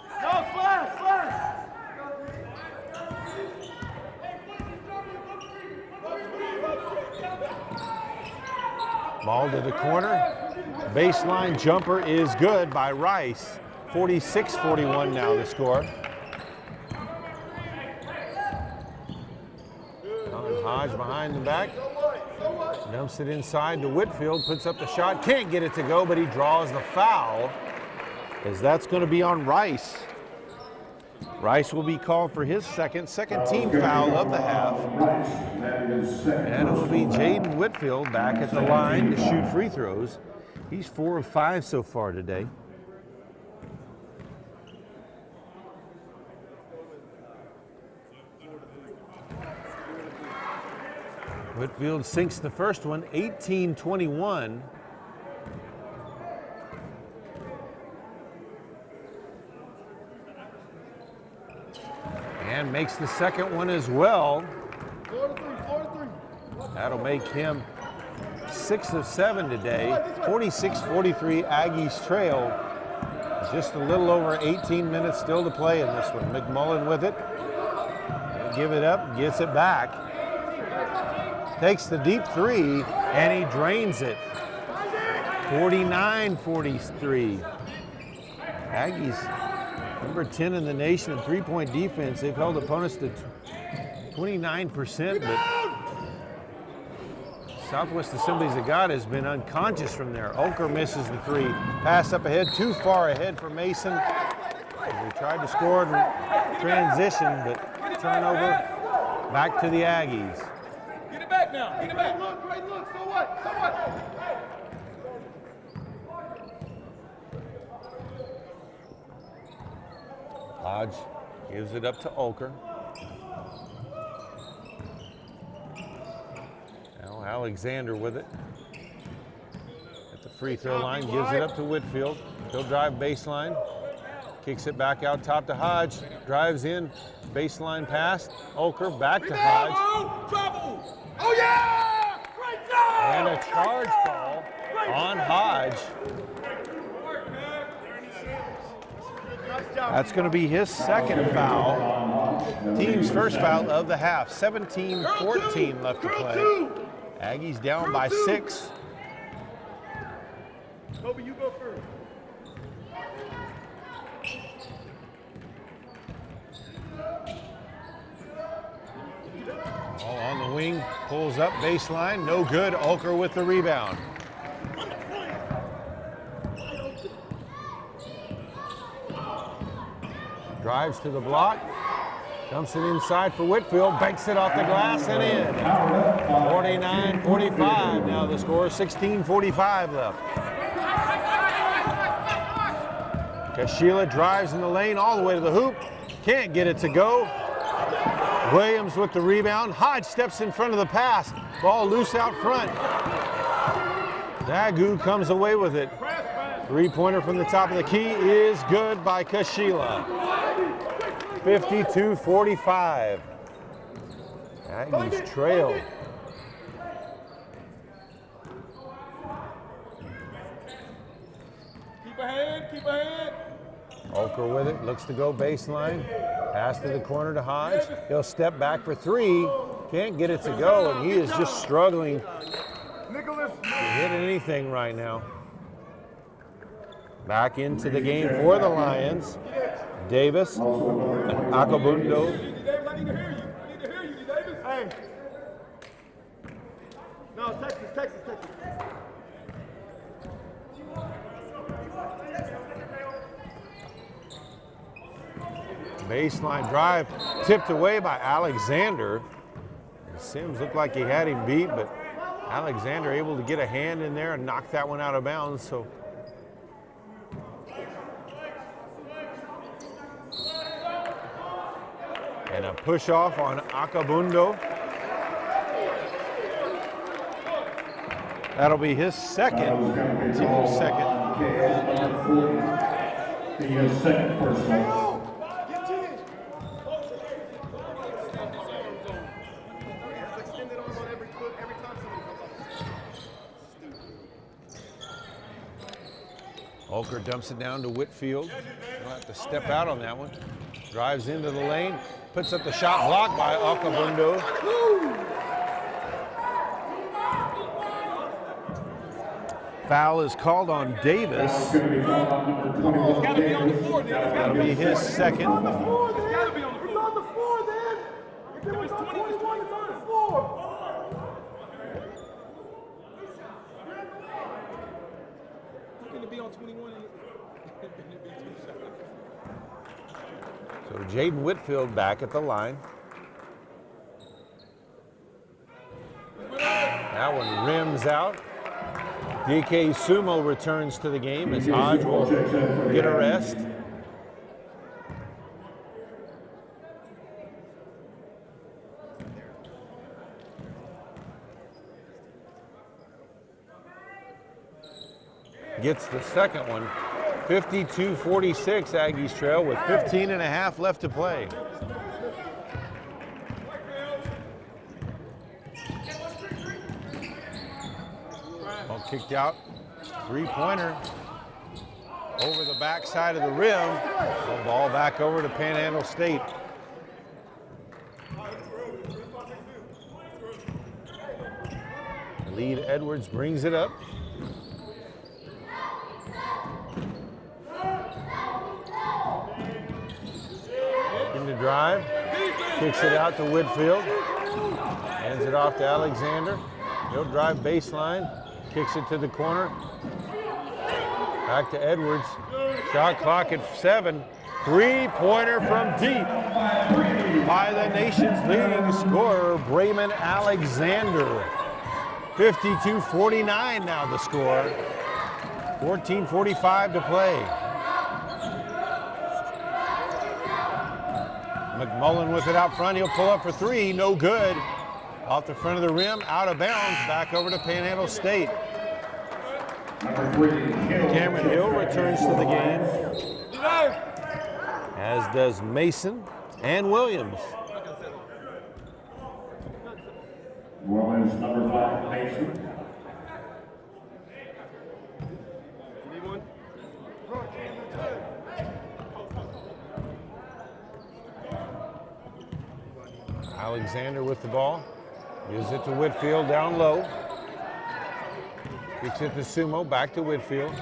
Ball to the corner. Baseline jumper is good by Rice. 46-41 now the score. Hodge behind the back. Dumps it inside to Whitfield. Puts up the shot. Can't get it to go, but he draws the foul, as that's going to be on Rice. Rice will be called for his second team foul of the half. And it will be Jaden Whitfield back at the line to shoot free throws. He's 4 of 5 so far today. Whitfield sinks the first one, 18-21. And makes the second one as well. That'll make him 6 of 7 today. 46-43 Aggies trail. Just a little over 18 minutes still to play in this one. McMullen with it. He'll give it up, gets it back. Takes the deep three, and he drains it. 49-43. Aggies, number 10 in the nation in three-point defense. They've held opponents to 29%, but Southwest Assembly's of God has been unconscious from there. Oker misses the three. Pass up ahead, too far ahead for Mason. They tried to score in transition, but turnover back to the Aggies. Get it back now. Get it back. Great look. So what? So what? Hodge gives it up to Oker. Now Alexander with it. At the free throw line, gives it up to Whitfield. He'll drive baseline. Kicks it back out top to Hodge. Drives in, baseline pass. Oker back to Hodge. Oh yeah! Great job! And a charge call on Hodge. That's going to be his second foul. Team's first foul of the half. 17-14 left to play. Aggies down by 6. Kobe, you go first. Ball on the wing, pulls up baseline, no good. Oker with the rebound. Drives to the block, dumps it inside for Whitfield, banks it off the glass and in. 49-45 now the score, 16:45 left. Kashila drives in the lane all the way to the hoop, can't get it to go. Williams with the rebound. Hodge steps in front of the pass. Ball loose out front. SAGU comes away with it. Three-pointer from the top of the key is good by Kashila. 52-45. Aggies trail. Keep ahead, keep ahead. Oker with it, looks to go baseline. Pass to the corner to Hodge. He'll step back for three. Can't get it to go, and he is just struggling to hit anything right now. Back into the game for the Lions. Davis and Akabundo. Davis, I need to hear you. I need to hear you, Davis. Hey. No, Texas. Baseline drive tipped away by Alexander. Sims looked like he had him beat, but Alexander able to get a hand in there and knock that one out of bounds. So and a push off on Akabundo. That'll be his second, team second. The second personal. Holker dumps it down to Whitfield. He'll have to step out on that one. Drives into the lane, puts up the shot blocked by Akabundo. Foul is called on Davis. That'll be his second. It's on the floor, then. If it was on 21, it's on the floor. To be on 21 So Jaden Whitfield back at the line. That one rims out. DK Sumo returns to the game as Hodge will get a rest. Gets the second one. 52-46 Aggies trail with 15 and a half left to play. Ball kicked out. Three-pointer over the backside of the rim. The ball back over to Panhandle State. Lead Edwards brings it up. To drive, kicks it out to Whitfield, hands it off to Alexander. He'll drive baseline, kicks it to the corner. Back to Edwards. Shot clock at 7. Three-pointer from deep by the nation's leading scorer, Brayman Alexander. 52-49 now the score. 14:45 to play. McMullen with it out front. He'll pull up for three. No good. Off the front of the rim, out of bounds. Back over to Panhandle State. Cameron Hill returns to the game, as does Mason and Williams. Williams, number 5, Mason. Alexander with the ball. Gives it to Whitfield down low. Kicks it to Sumo, back to Whitfield.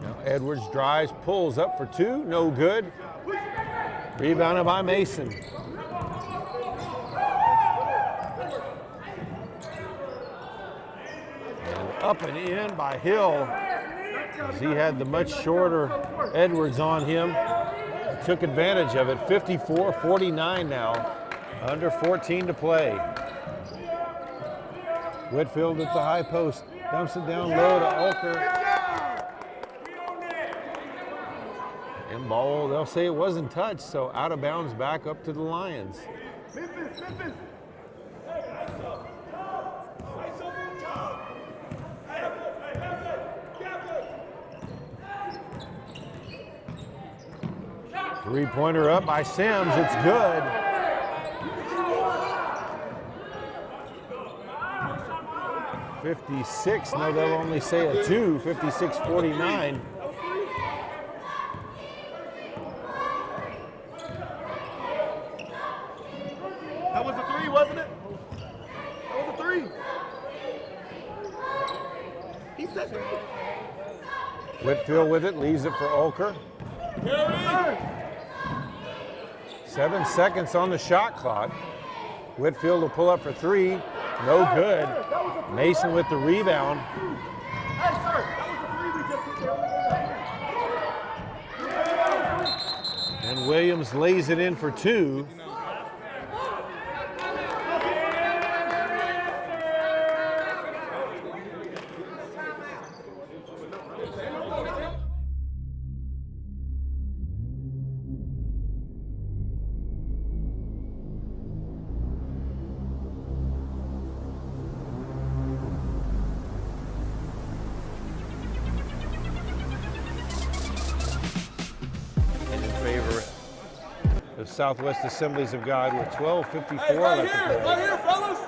Now Edwards drives, pulls up for two, no good. Rebounded by Mason. And up and in by Hill, as he had the much shorter Edwards on him. Took advantage of it. 54-49 now. Under 14 to play. Whitfield at the high post. Dumps it down low to Ulker. And ball, they'll say it wasn't touched, so out of bounds back up to the Lions. Memphis. 3-pointer up by Sims. It's good. .56. No, they'll only say a 2. 56-49. That was a 3, wasn't it? That was a 3. He said that. Whitfield with it, leaves it for Olker. 7 seconds on the shot clock. Whitfield will pull up for 3. No good. Mason with the rebound. Hey, sir, that was the 3 we just hit. And Williams lays it in for 2. Southwest Assemblies of God with 12:54 left to play. Right here, fellas.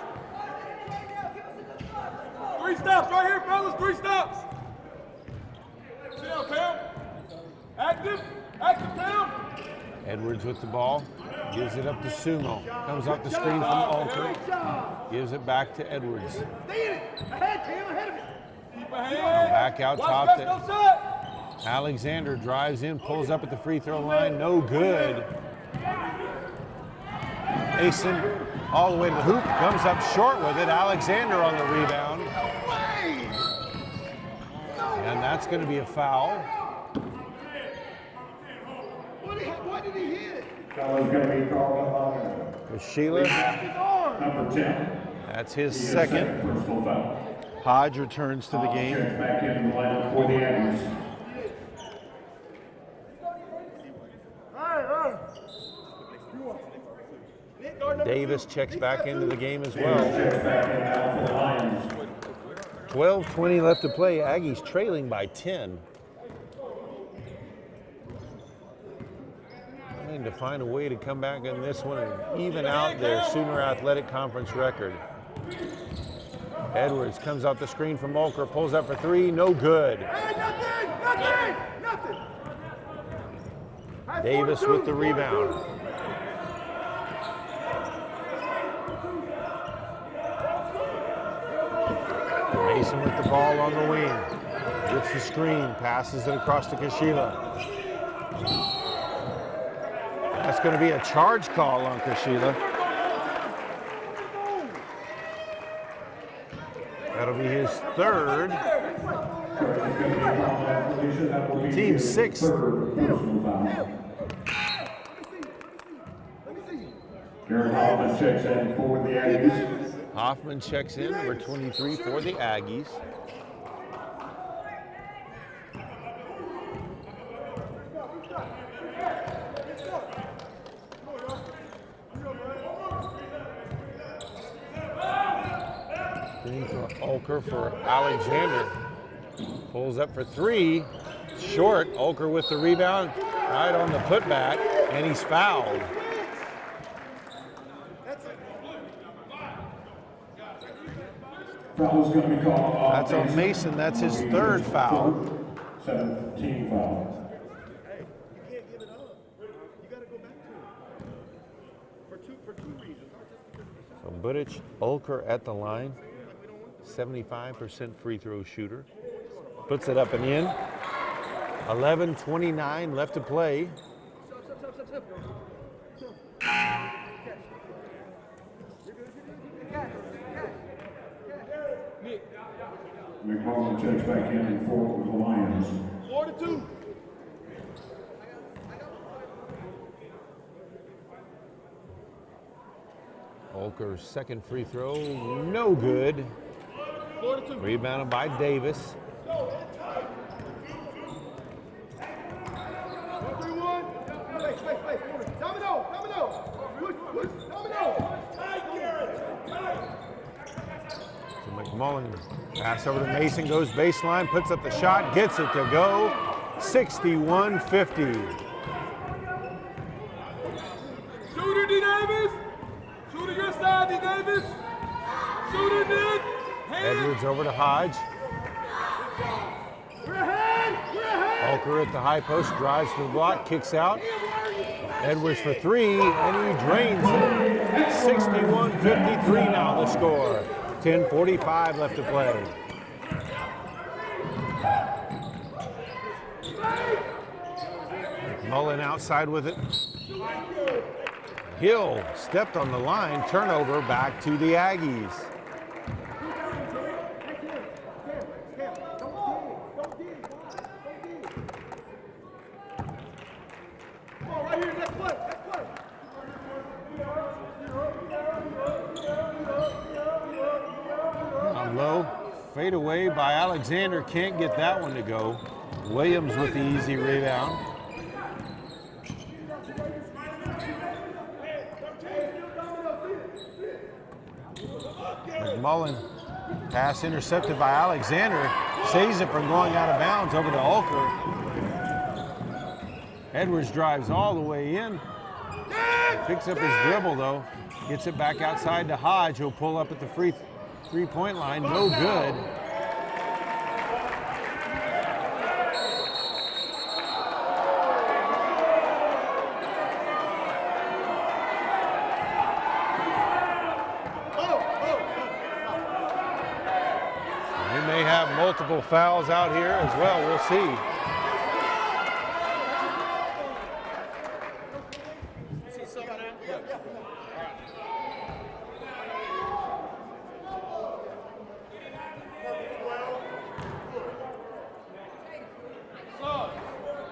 3 stops, right here, fellas, 3 stops. Sit down, Cam. Active, Cam. Edwards with the ball, gives it up to Sumo. Comes off the screen from Alter, gives it back to Edwards. Stay in it. Ahead, Cam, ahead of it. Keep ahead. Back out top to Alexander, drives in, pulls up at the free throw line, no good. Mason all the way to the hoop, comes up short with it. Alexander on the rebound. And that's going to be a foul. What did he hit? That was going to be called on For Sheila, number 10. that's his second. Personal foul. Hodge returns to the game. Check back in the lineup for the Aggies. Davis checks back into the game as well. Checks back in now for the Lions. 12:20 left to play. Aggies trailing by 10. Trying to find a way to come back in this one and even out their Sooner Athletic Conference record. Edwards comes out the screen from Mulker, pulls up for 3, no good. Nothing. Davis with the rebound. Mason with the ball on the wing. Gets the screen, passes it across to Kashila. That's going to be a charge call on Kashila. That'll be his 3rd. Team 6th. Jared Hoffman checks in for the Aggies. Hoffman checks in, number 23 for the Aggies. Screen for Ulker for Alexander. Pulls up for 3. Short. Ulker with the rebound. Right on the putback, and he's fouled. Foul's going to be called on That's on Mason. That's his 3rd foul. 17 foul. Hey, you can't give it up. You got to go back to it. For two reasons. So Budic, Ulker at the line. 75% free throw shooter. Puts it up and in. 11:29 left to play. McMullen checks back in for the Lions. 4-2. Ulker's second free throw, no good. 4-2. Rebounded by Davis. 3-1. Space. Domino. So McMullen pass over to Mason, goes baseline, puts up the shot, gets it to go. 61-50. Shooter, D. Davis. Shooter, your side, D. Davis. Shooter, Nick. Edwards over to Hodge. We're ahead. Ulker at the high post, drives to the block, kicks out. Edwards for 3, and he drains it. 61-53 now the score. 10:45 left to play. Mullen outside with it. Hill stepped on the line, turnover back to the Aggies. Down low, fade away by Alexander, can't get that one to go. Williams with the easy rebound. McMullen, pass intercepted by Alexander, saves it from going out of bounds over to Ulker. Edwards drives all the way in, picks up his dribble though, gets it back outside to Hodge, who'll pull up at the three-point line, no good. Multiple fouls out here as well, we'll see.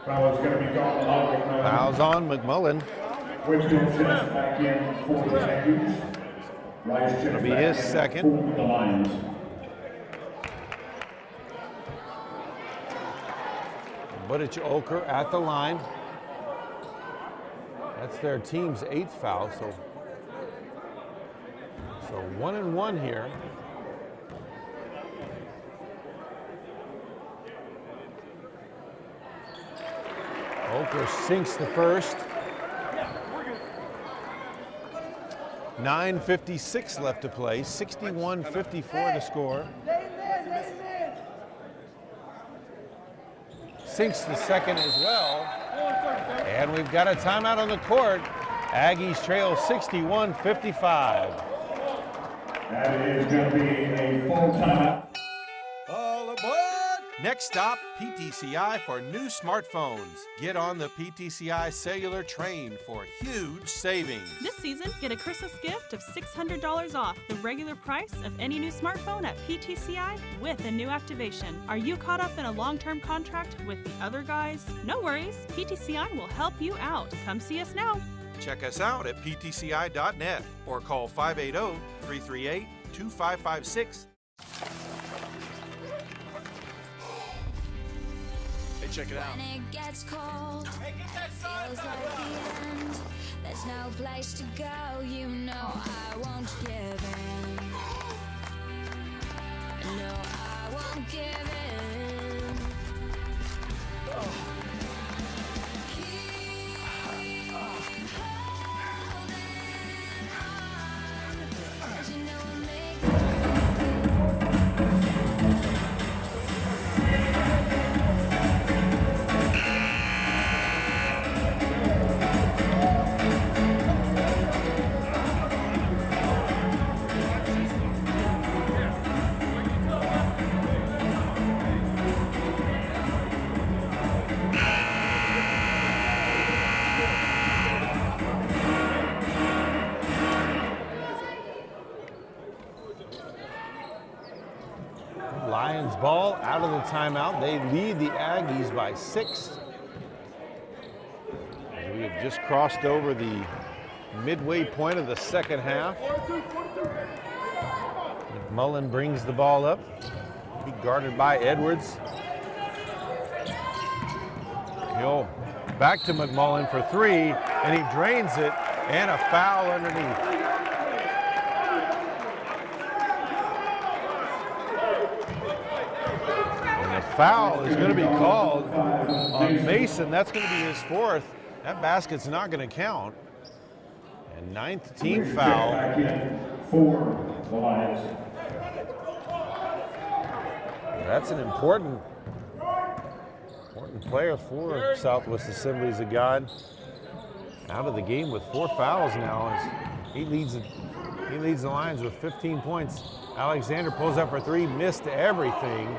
Foul is going to be gone along with Fouls on McMullen. Whitfield steps back in for the Aggies. Rice checks It'll be back his in second. for the Lions. Budich Ulker at the line. That's their team's 8th foul, so 1-and-1 here. Ulker sinks the first. 9:56 left to play, 61-54 the score. Sinks the second as well. And we've got a timeout on the court. Aggies trail 61-55. That is going to be a full timeout. All aboard! Next stop, PTCI for new smartphones. Get on the PTCI cellular train for huge savings. This season, get a Christmas gift of $600 off the regular price of any new smartphone at PTCI with a new activation. Are you caught up in a long-term contract with the other guys? No worries, PTCI will help you out. Come see us now. Check us out at ptci.net or call 580-338-2556. Hey, check it out. When it gets cold, feels like the end. There's no place to go, you know I won't give in. No, I won't give in. Keep holding on, 'cause you know it makes Lions ball out of the timeout. They lead the Aggies by 6. We have just crossed over the midway point of the second half. McMullen brings the ball up. Be guarded by Edwards. Hill back to McMullen for 3, and he drains it, and a foul underneath. Foul is going to be called on Mason. That's going to be his 4th. That basket's not going to count. And 9th team foul. Back in for the Lions. That's an important player for Southwest Assemblies of God. Out of the game with 4 fouls now as he leads the Lions with 15 points. Alexander pulls up for 3, missed everything.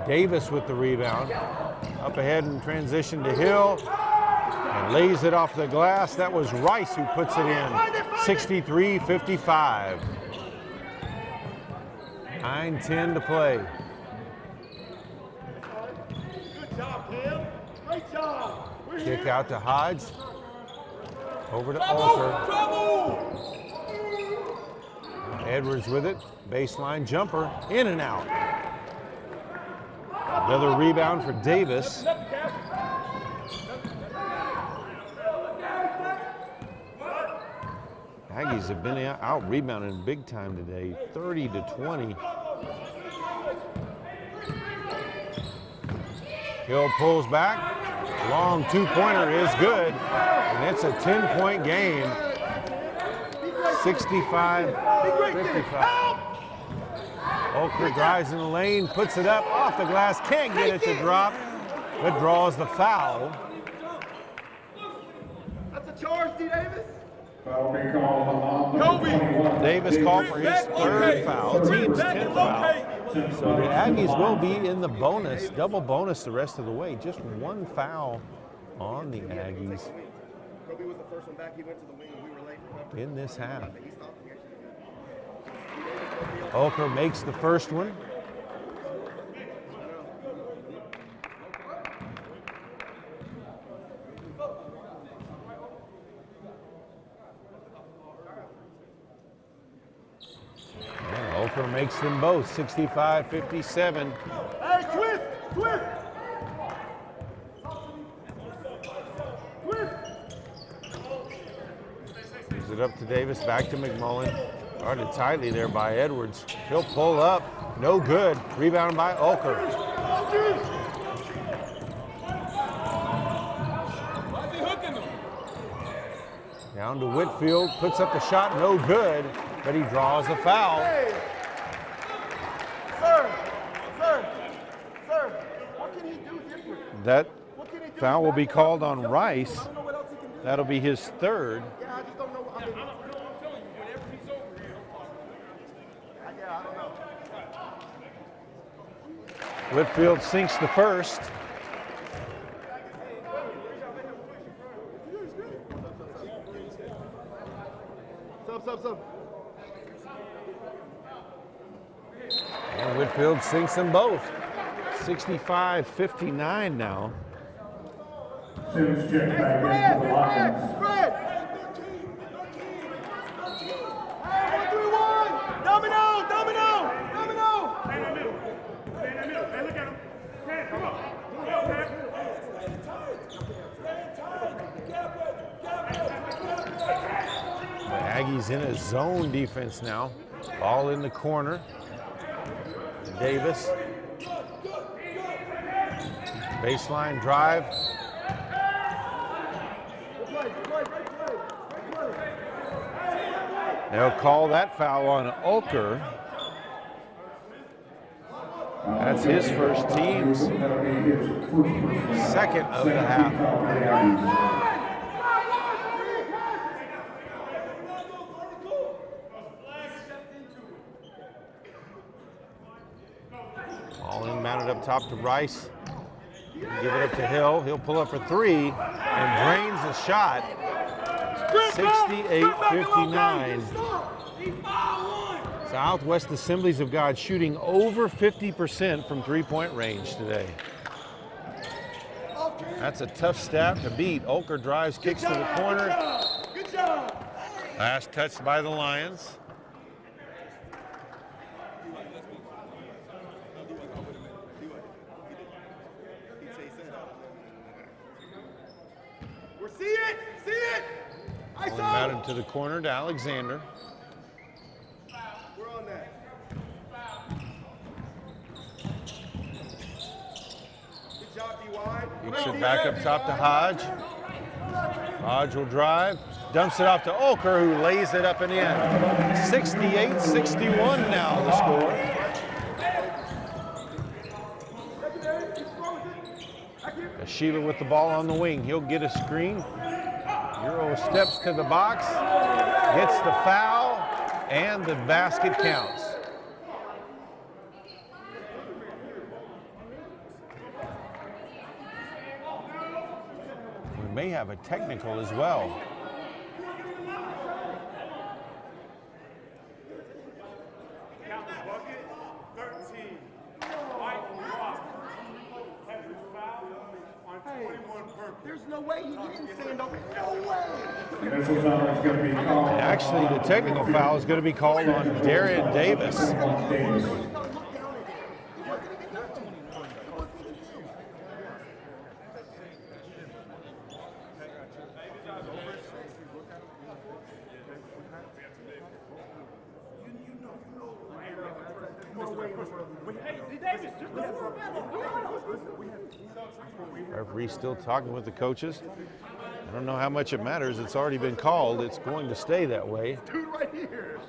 Davis with the rebound. Up ahead in transition to Hill and lays it off the glass. That was Rice who puts it in. 63-55. 9:10 to play. Good job, Cam. Great job. Kick out to Hodge. Over to Alter. Edwards with it. Baseline jumper. In and out. Another rebound for Davis. Aggies have been out rebounding big time today, 30-20. Hill pulls back. Long two-pointer is good, and it's a 10-point game. 65-55. Oakley drives in the lane, puts it up off the glass, can't get it to drop, but draws the foul. That's a charge, D. Davis. Foul be called on number 21. Davis called for his third foul, team's 10th foul. So the Aggies will be in the bonus, double bonus the rest of the way. Just one foul on the Aggies Kobe was the first one back. He went to the wing and we were late. in this half. Oker makes the first one. And Oker makes them both, 65-57. Hey, twist! Twist! Gives it up to Davis, back to McMullen. Guarded tightly there by Edwards. He'll pull up, no good. Rebound by Ulker. Down to Whitfield, puts up the shot, no good, but he draws the foul. Hey. Sir, what can he do different? That What can he do? foul will be called on Rice. I don't know what else he can do. That'll be his third. Yeah, I just don't know. I don't know. Whitfield sinks the first. Sub. And Whitfield sinks them both. 65-59 now. Sims checks back into the locker room. Spread. Hey, 1-3-1. Domino. The Aggies in a zone defense now. Ball in the corner. Davis. Baseline drive. They'll call that foul on Ulker. That's his first, team's That'll be his first second of the half. All inbounded up top to Rice. Give it up to Hill. He'll pull up for three and drains the shot. 68-59. Southwest Assemblies of God shooting over 50% from three-point range today. That's a tough stat to beat. Ulker drives, kicks to the corner. Good job. Last touched by the Lions. See it. I Ball saw inbounded to the corner to Alexander. We're on that. Good job, D-Wide. Kicks it back up top to Hodge. Hodge will drive, dumps it off to Ulker, who lays it up and in. 68-61 now the score. Sheila with the ball on the wing. He'll get a screen. Euro steps to the box, gets the foul, and the basket counts. may have a technical as well. There's no way he didn't stand over. No way. And this was always going to be called. Actually, the technical foul is going to be called on Darian Davis. Referee's still talking with the coaches. I don't know how much it matters. It's already been called. It's going to stay that way. Dude, right here.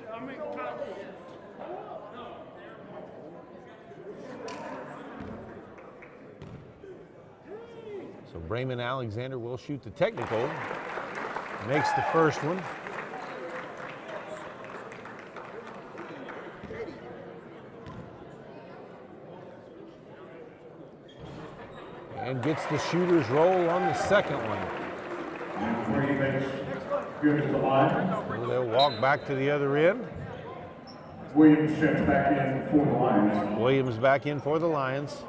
So Brayman Alexander will shoot the technical. Makes the first one. And gets the shooter's roll on the second one. Good to the line. So they'll walk back to the other end. Williams checks back in for the Lions. Williams back in for the Lions.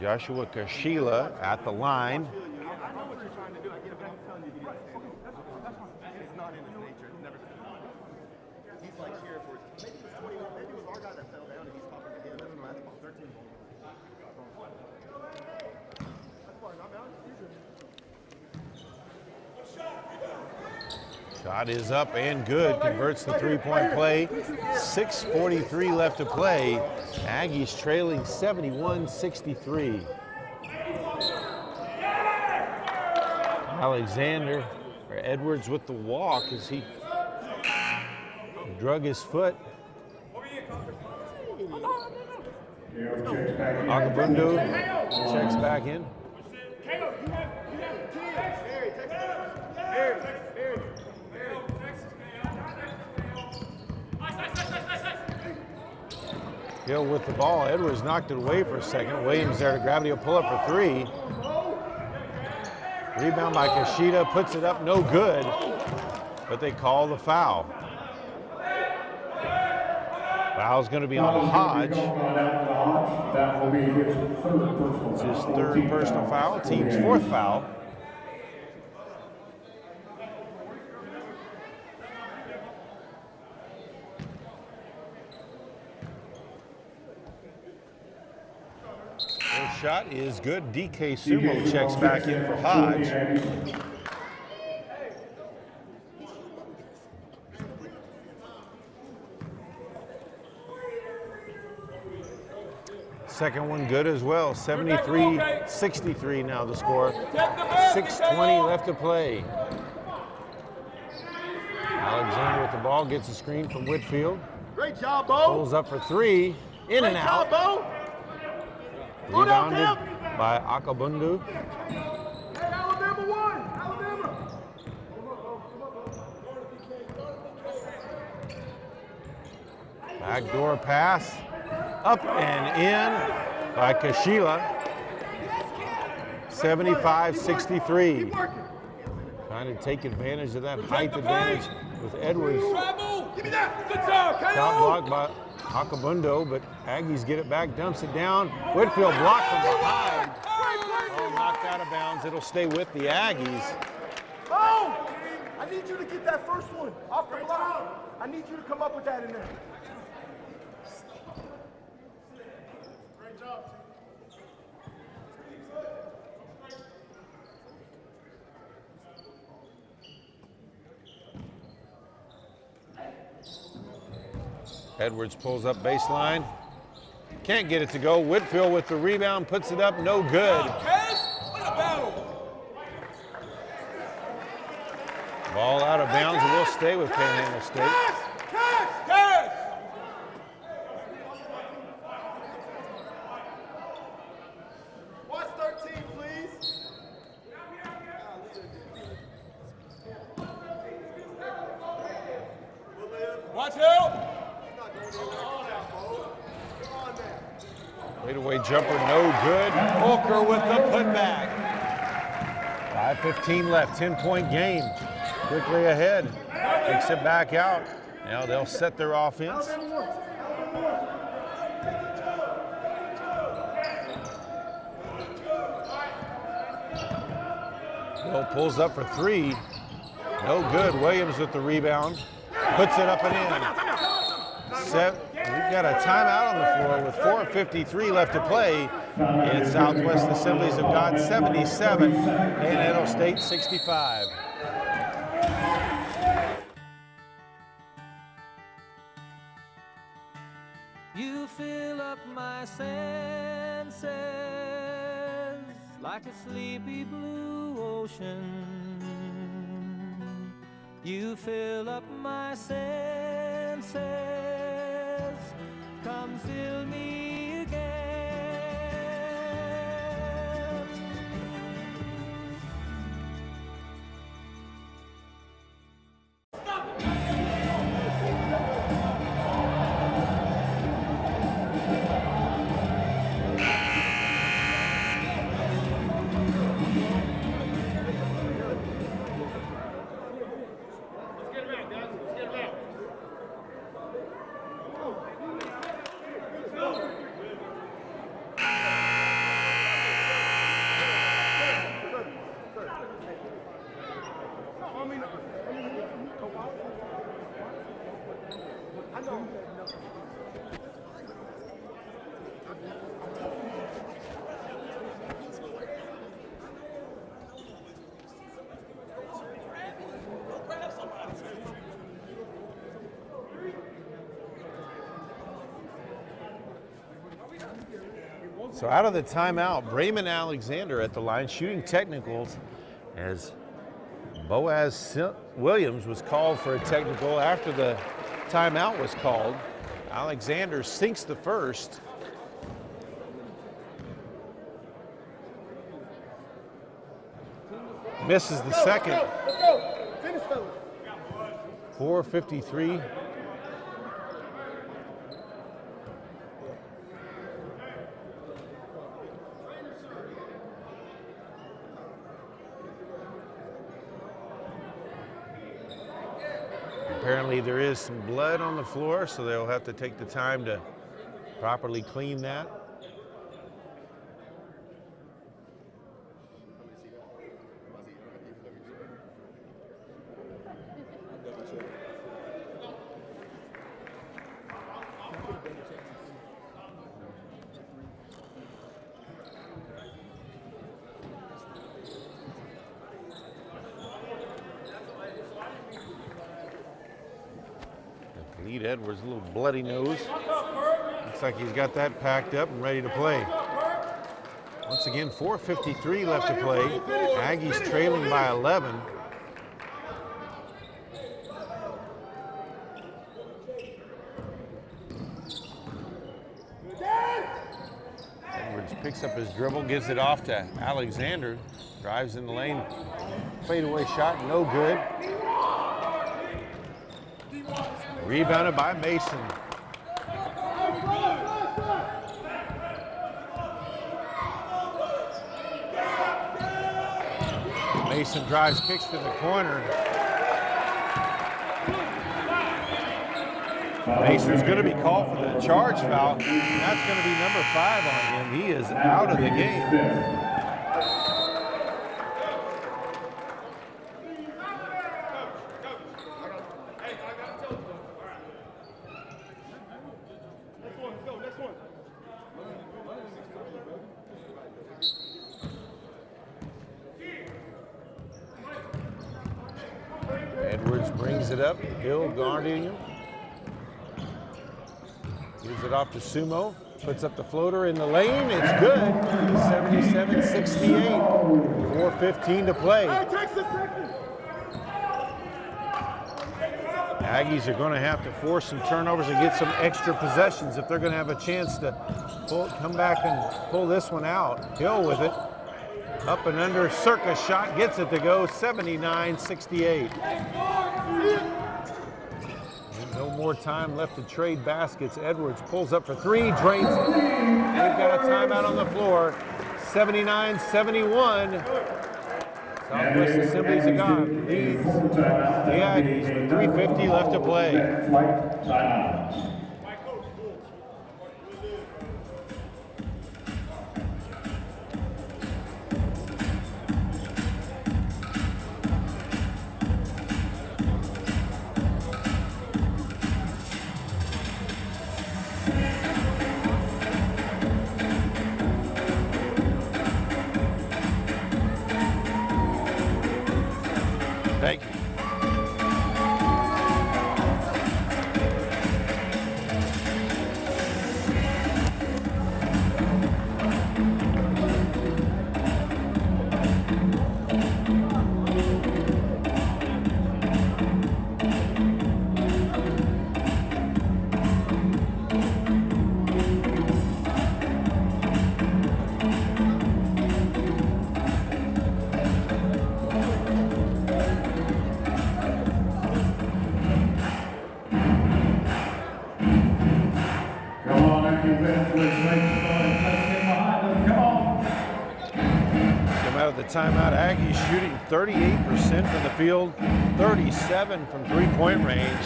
Joshua Kashila at the line. Shot is up and good. Converts the three-point play. 6:43 left to play. Aggies trailing 71-63. Alexander, or Edwards with the walk as he drug his foot. Akabundu checks back in. Hill with the ball. Edwards knocked it away for a second. Williams there to grab it. He'll pull up for three. Rebound by Kashida. Puts it up. No good. But they call the foul. Foul's going to be on Hodge. That will be his third personal It's foul. his third personal foul. Team's fourth foul. First shot is good. DK Sumo checks back in for Hodge. Second one good as well. 73-63 now the score. 6:20 left to play. Alexander with the ball, gets a screen from Whitfield. Great job, Bo. Pulls up for three. In and out. Great job, Bo. Rebounded by Akabundu. Hey, Alabama won. Alabama. Backdoor pass. Up and in by Kashila. 75-63. Trying to take advantage of that height advantage with Edwards. Give me that. Good job, Top block by Akabundo, but Aggies get it back, dumps it down. Whitfield blocked from behind. Oh, knocked out of bounds. It'll stay with the Aggies. Oh! I need you to get that first one off the block. I need you to come up with that in there. Great job. Edwards pulls up baseline. Can't get it to go. Whitfield with the rebound, puts it up, no good. Ball out of bounds and will stay with Panhandle State. Watch 13, please. Watch help. Fadeaway jumper, no good. Holker with the putback. 5:15 left, 10-point game. Quickly ahead, kicks it back out. Now they'll set their offense. Bill pulls up for three. No good. Williams with the rebound. Puts it up and in. We've got a timeout on the floor with 4:53 left to play. In Southwest Assemblies of God 77 and Edo State 65. You fill up my senses like a sleepy blue ocean. You fill up my senses. Come fill me again. So out of the timeout, Brayman Alexander at the line shooting technicals as Boaz Williams was called for a technical after the timeout was called. Alexander sinks the first. Misses the second. 4:53. Apparently there is some blood on the floor, so they'll have to take the time to properly clean that. Lead Edwards, a little bloody nose. Looks like he's got that packed up and ready to play. Once again, 4:53 left to play. Aggies trailing by 11. Edwards picks up his dribble, gives it off to Alexander. Drives in the lane. Fadeaway shot, no good. Rebounded by Mason. Mason drives, kicks to the corner. Mason's going to be called for the charge foul. That's going to be number 5 on him. He is out of the game. Edwards brings it up. Hill guarding him. Gives it off to Sumo. Puts up the floater in the lane. It's good. 77-68. 4:15 to play. Aggies are going to have to force some turnovers and get some extra possessions if they're going to have a chance to come back and pull this one out. Hill with it. Up and under, Circus shot, gets it to go, 79-68. No more time left to trade baskets. Edwards pulls up for three, drains it. They've got a timeout on the floor. 79-71. Southwest Assemblies of God leads the Aggies with 3:50 left to play. Thank you. Timeout. Aggies shooting 38% from the field, 37 from three-point range.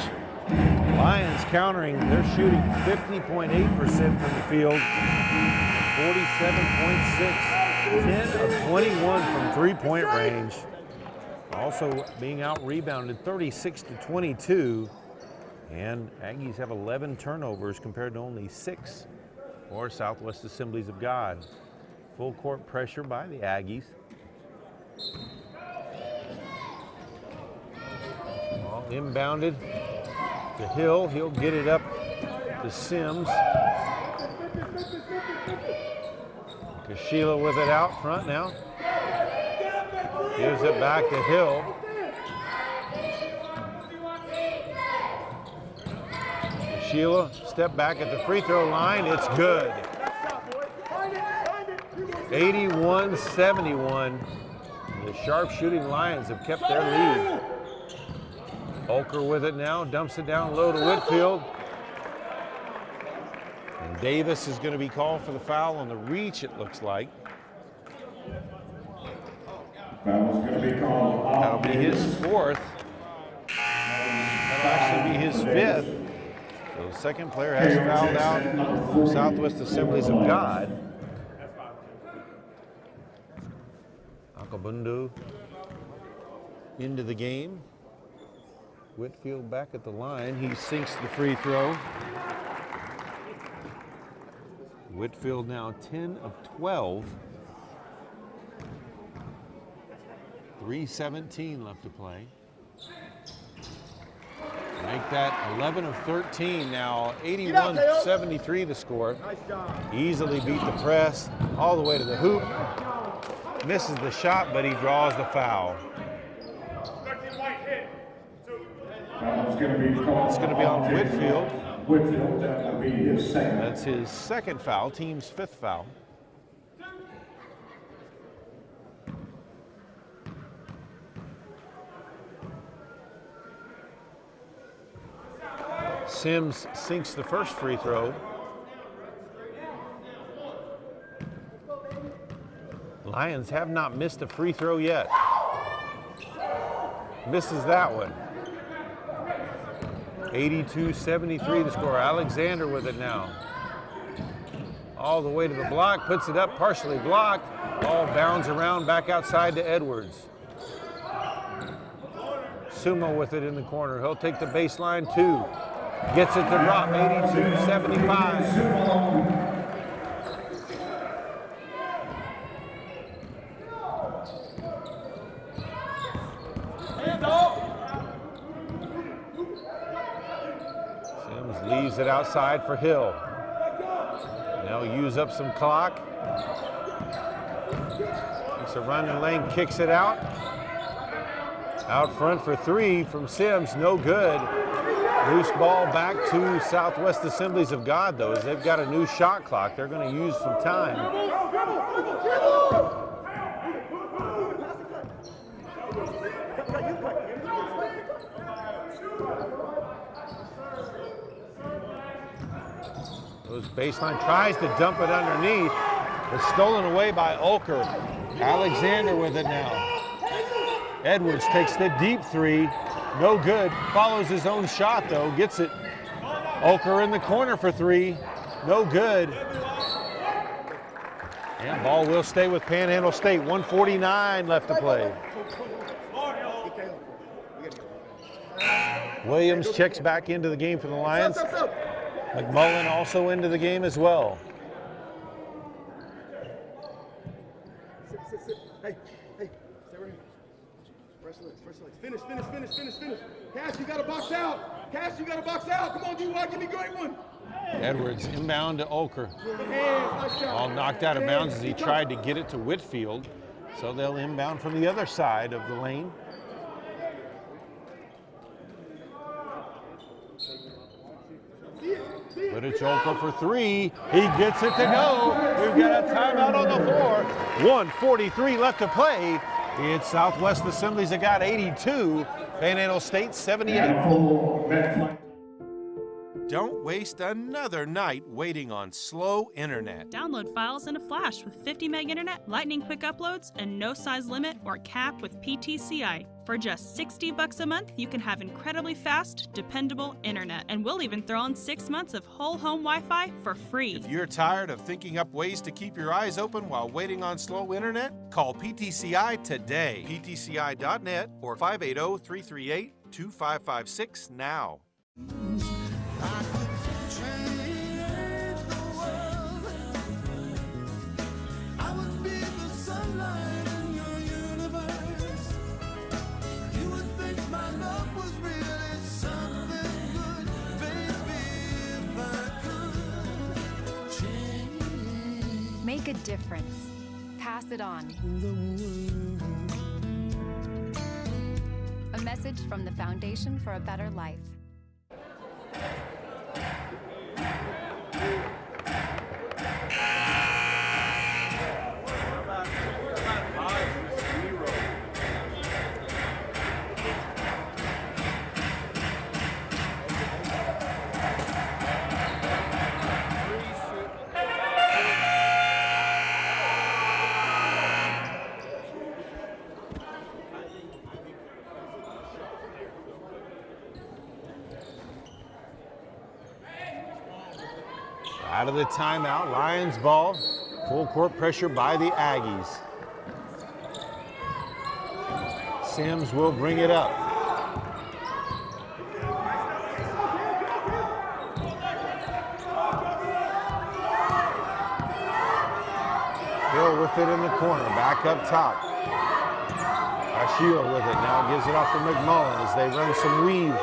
Lions countering, they're shooting 50.8% from the field, 47.6, 10 of 21 from three-point range. Also being out-rebounded 36-22, and Aggies have 11 turnovers compared to only 6 for Southwest Assemblies of God. Full court pressure by the Aggies. Ball inbounded to Hill. He'll get it up to Sims. Kashila with it out front now. Gives it back to Hill. Kashila step back at the free throw line. It's good. 81-71. The sharp-shooting Lions have kept their lead. Holker with it now, dumps it down low to Whitfield. And Davis is going to be called for the foul on the reach, it looks like. Foul's going to be called. That'll be his fourth. That'll actually be his fifth. So the second player has fouled out for Southwest Assemblies of God. Akabundu into the game. Whitfield back at the line. He sinks the free throw. Whitfield now 10 of 12. 3:17 left to play. Make that 11 of 13 now. 81-73 the score. Easily beat the press all the way to the hoop. Misses the shot, but he draws the foul. It's going to be called. It's going to be on Whitfield. Whitfield, that will be his second. That's his second foul, team's fifth foul. Sims sinks the first free throw. Lions have not missed a free throw yet. Misses that one. 82-73 the score. Alexander with it now. All the way to the block, puts it up, partially blocked. Ball bounds around back outside to Edwards. Sumo with it in the corner. He'll take the baseline too. Gets it to drop, 82-75. Leaves it outside for Hill. Now use up some clock. Makes a run in lane, kicks it out. Out front for three from Sims, no good. Loose ball back to Southwest Assemblies of God, though, as they've got a new shot clock. They're going to use some time. Goes baseline, tries to dump it underneath. It's stolen away by Olker. Alexander with it now. Edwards takes the deep three. No good. Follows his own shot, though. Gets it. Olker in the corner for three. No good. And ball will stay with Panhandle State. 1:49 left to play. Williams checks back into the game for the Lions. McMullen also into the game as well. Hey, stay right here. Fresh legs. Finish. Cash, you got to box out. Come on, D-Y, give me a great one. Edwards inbound to Olker. All knocked out of bounds as he tried to get it to Whitfield. So they'll inbound from the other side of the lane. But it's Olker for three. He gets it to go. We've got a timeout on the floor. 1:43 left to play. It's Southwest Assemblies that got 82. Panhandle State 78. Don't waste another night waiting on slow internet. Download files in a flash with 50 meg internet, lightning quick uploads, and no size limit or cap with PTCI. For just $60 a month, you can have incredibly fast, dependable internet. And we'll even throw in 6 months of whole home Wi-Fi for free. If you're tired of thinking up ways to keep your eyes open while waiting on slow internet, call PTCI today. PTCI.net or 580-338-2556 now. Make a difference. Pass it on. A message from the Foundation for a Better Life. Out of the timeout, Lions ball. Full court pressure by the Aggies. Sims will bring it up. Hill with it in the corner, back up top. Ashila with it, now gives it off to McMullen as they run some weave.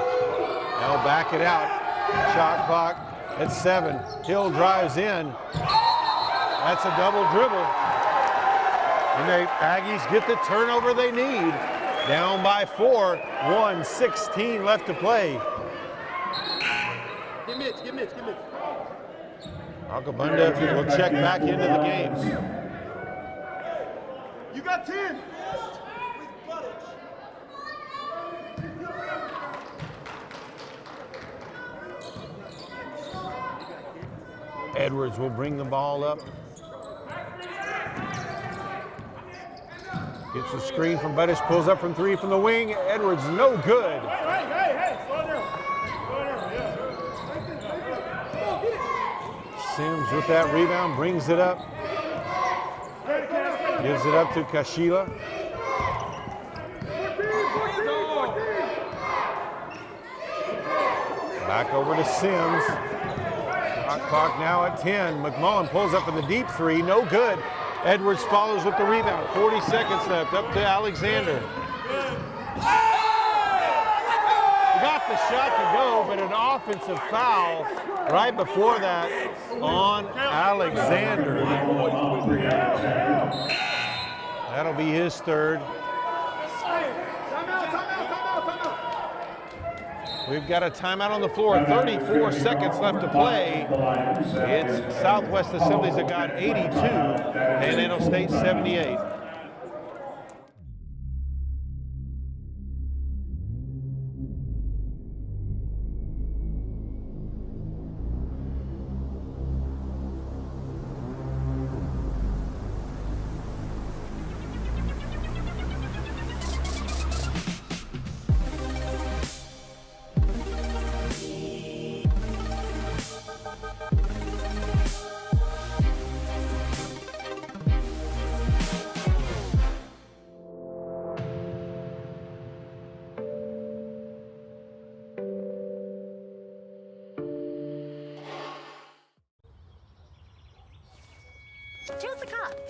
They'll back it out. Shot clock at 7. Hill drives in. That's a double dribble. And the Aggies get the turnover they need. Down by 4. 1:16 left to play. Get Mitch. Akabunda will check back into the game. You got 10. Edwards will bring the ball up. Gets a screen from Buddish, pulls up from 3 from the wing. Edwards, no good. Hey, slow down. Sims with that rebound, brings it up. Gives it up to Kashila. Back over to Sims. Shot clock now at 10. McMullen pulls up for the deep 3, no good. Edwards follows with the rebound. 40 seconds left, up to Alexander. Got the shot to go, but an offensive foul right before that on Alexander. That'll be his third. We've got a timeout on the floor. 34 seconds left to play. It's Southwest Assemblies that got 82, and Panhandle State 78.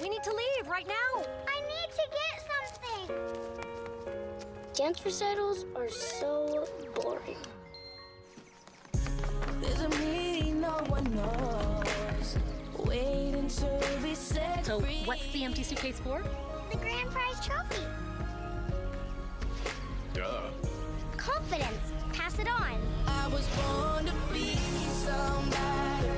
We need to leave right now. I need to get something. Dance recitals are so boring. There's a meaning no one knows. Wait until we set So, free. what's the empty suitcase for? The grand prize trophy. Duh. Confidence. Pass it on. I was born to be somebody.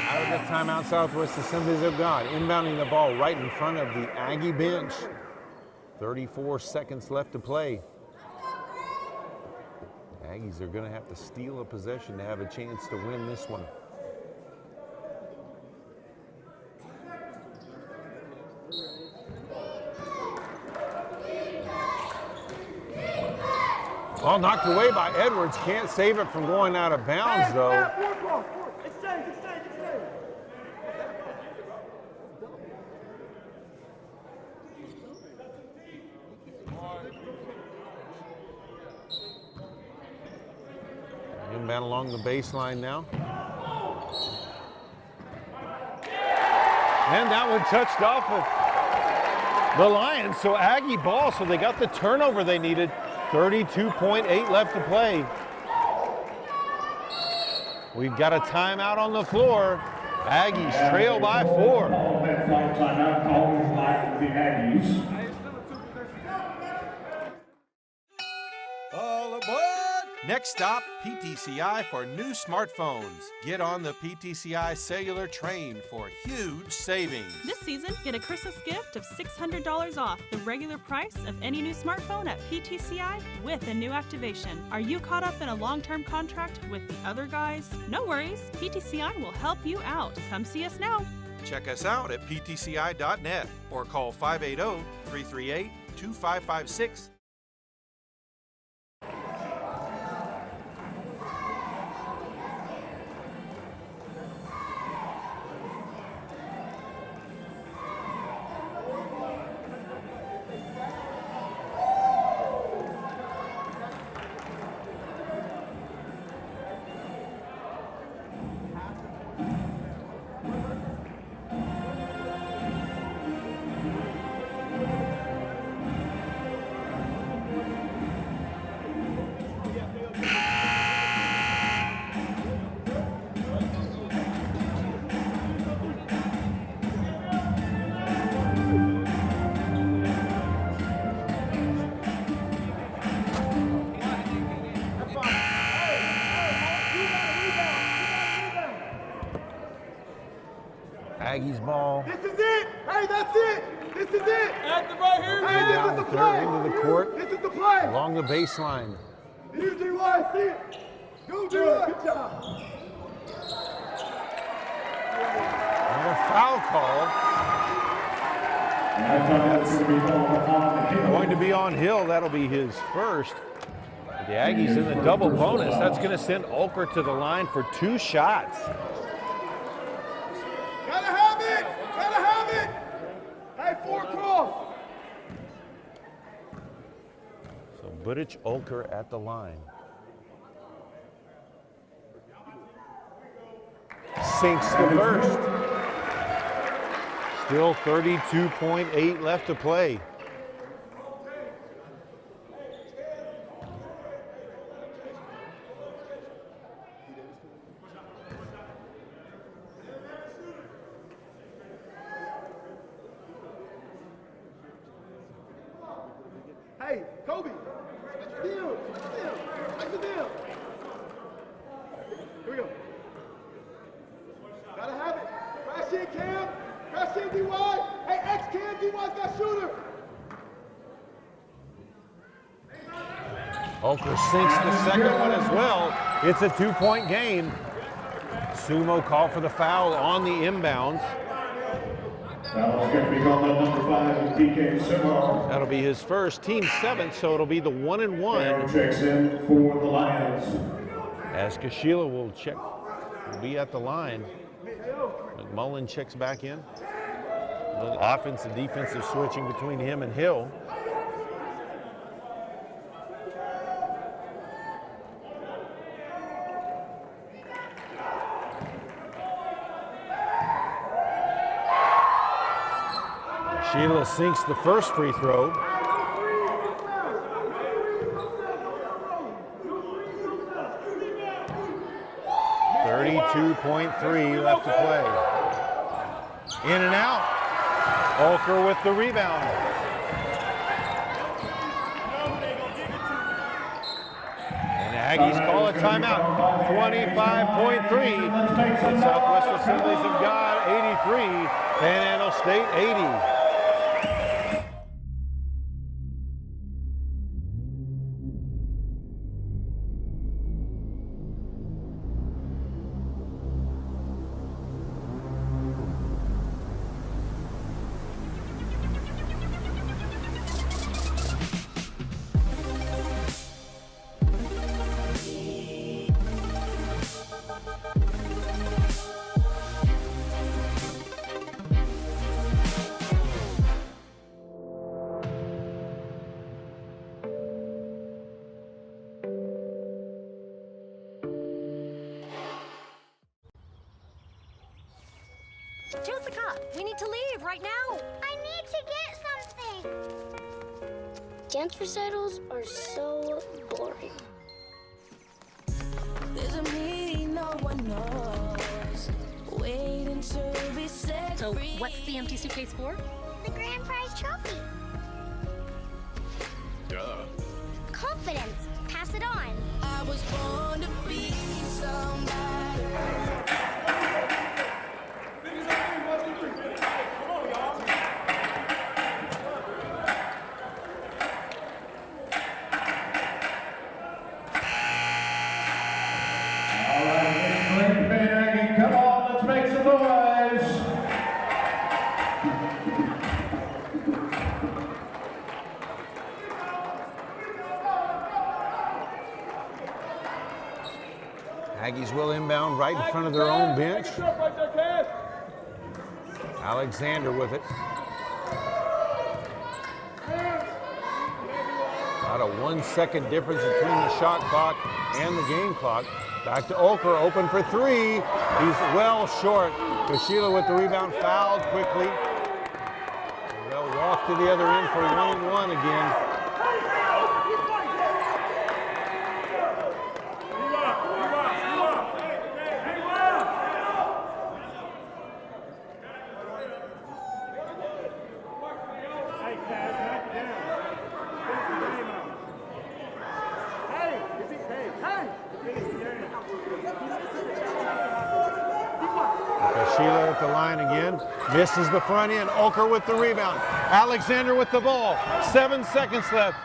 Out of the timeout, Southwest Assemblies of God, inbounding the ball right in front of the Aggie bench. 34 seconds left to play. Aggies are going to have to steal a possession to have a chance to win this one. Ball knocked away by Edwards. Can't save it from going out of bounds, though. Exchange. Inbound along the baseline now. And that one touched off of the Lions, so Aggie ball, so they got the turnover they needed. 32.8 left to play. We've got a timeout on the floor. Aggies trail by 4. That flight timeout called by the Aggies. All aboard! Next stop, PTCI for new smartphones. Get on the PTCI cellular train for huge savings. This season, get a Christmas gift of $600 off the regular price of any new smartphone at PTCI with a new activation. Are you caught up in a long-term contract with the other guys? No worries, PTCI will help you out. Come see us now. Check us out at ptci.net or call 580-338-2556. Aggies ball. This is it. Hey, that's it. This is it. Active right here. Hey, this Down is the the third play. into the court. This is the play. Along the baseline. You do what? See it. Go do it. Good job. And a foul call. Going to be on Hill. That'll be his first. The Aggies in the double bonus. That's going to send Ulker to the line for 2 shots. Gotta have it. Gotta have it. Hey, 4 cross. So Budich Ulker at the line. Sinks the first. Still 32.8 left to play. Hey, Kobe. Switch the deal. Switch the deal. Switch the deal. Here we go. Gotta have it. Crash in, Cam. Crash in, DY. Hey, X Cam. DY's got shooter. Ulker sinks the second one as well. It's a 2-point game. Sumo called for the foul on the inbounds. Foul's going to be called on number 5, DK Sumo. That'll be his first, team 7th, so it'll be the 1-1. Arrow checks in for the Lions. As Kashila will check, will be at the line. McMullen checks back in. A little offense and defensive switching between him and Hill. Sheila sinks the first free throw. .3 left to play. In and out. Olker with the rebound. And the Aggies call a timeout. 25.3. Southwest Assemblies of God 83. Panhandle State 80. Jessica, we need to leave right now. I need to get something. Dance recitals are so boring. There's a meaning no one knows. Waiting to be set So, free. what's the empty suitcase for? The grand prize trophy. Duh. Confidence. Pass it on. I was born to be somebody. Come on, let's make some noise. Aggies will inbound right in front of their own bench. Alexander with it. About a 1 second difference between the shot clock and the game clock. Back to Olker, open for three. He's well short. Sheila with the rebound, fouled quickly. They'll walk to the other end for 1-1 again. Sheila at the line again, misses the front end. Olker with the rebound. Alexander with the ball. 7 seconds left.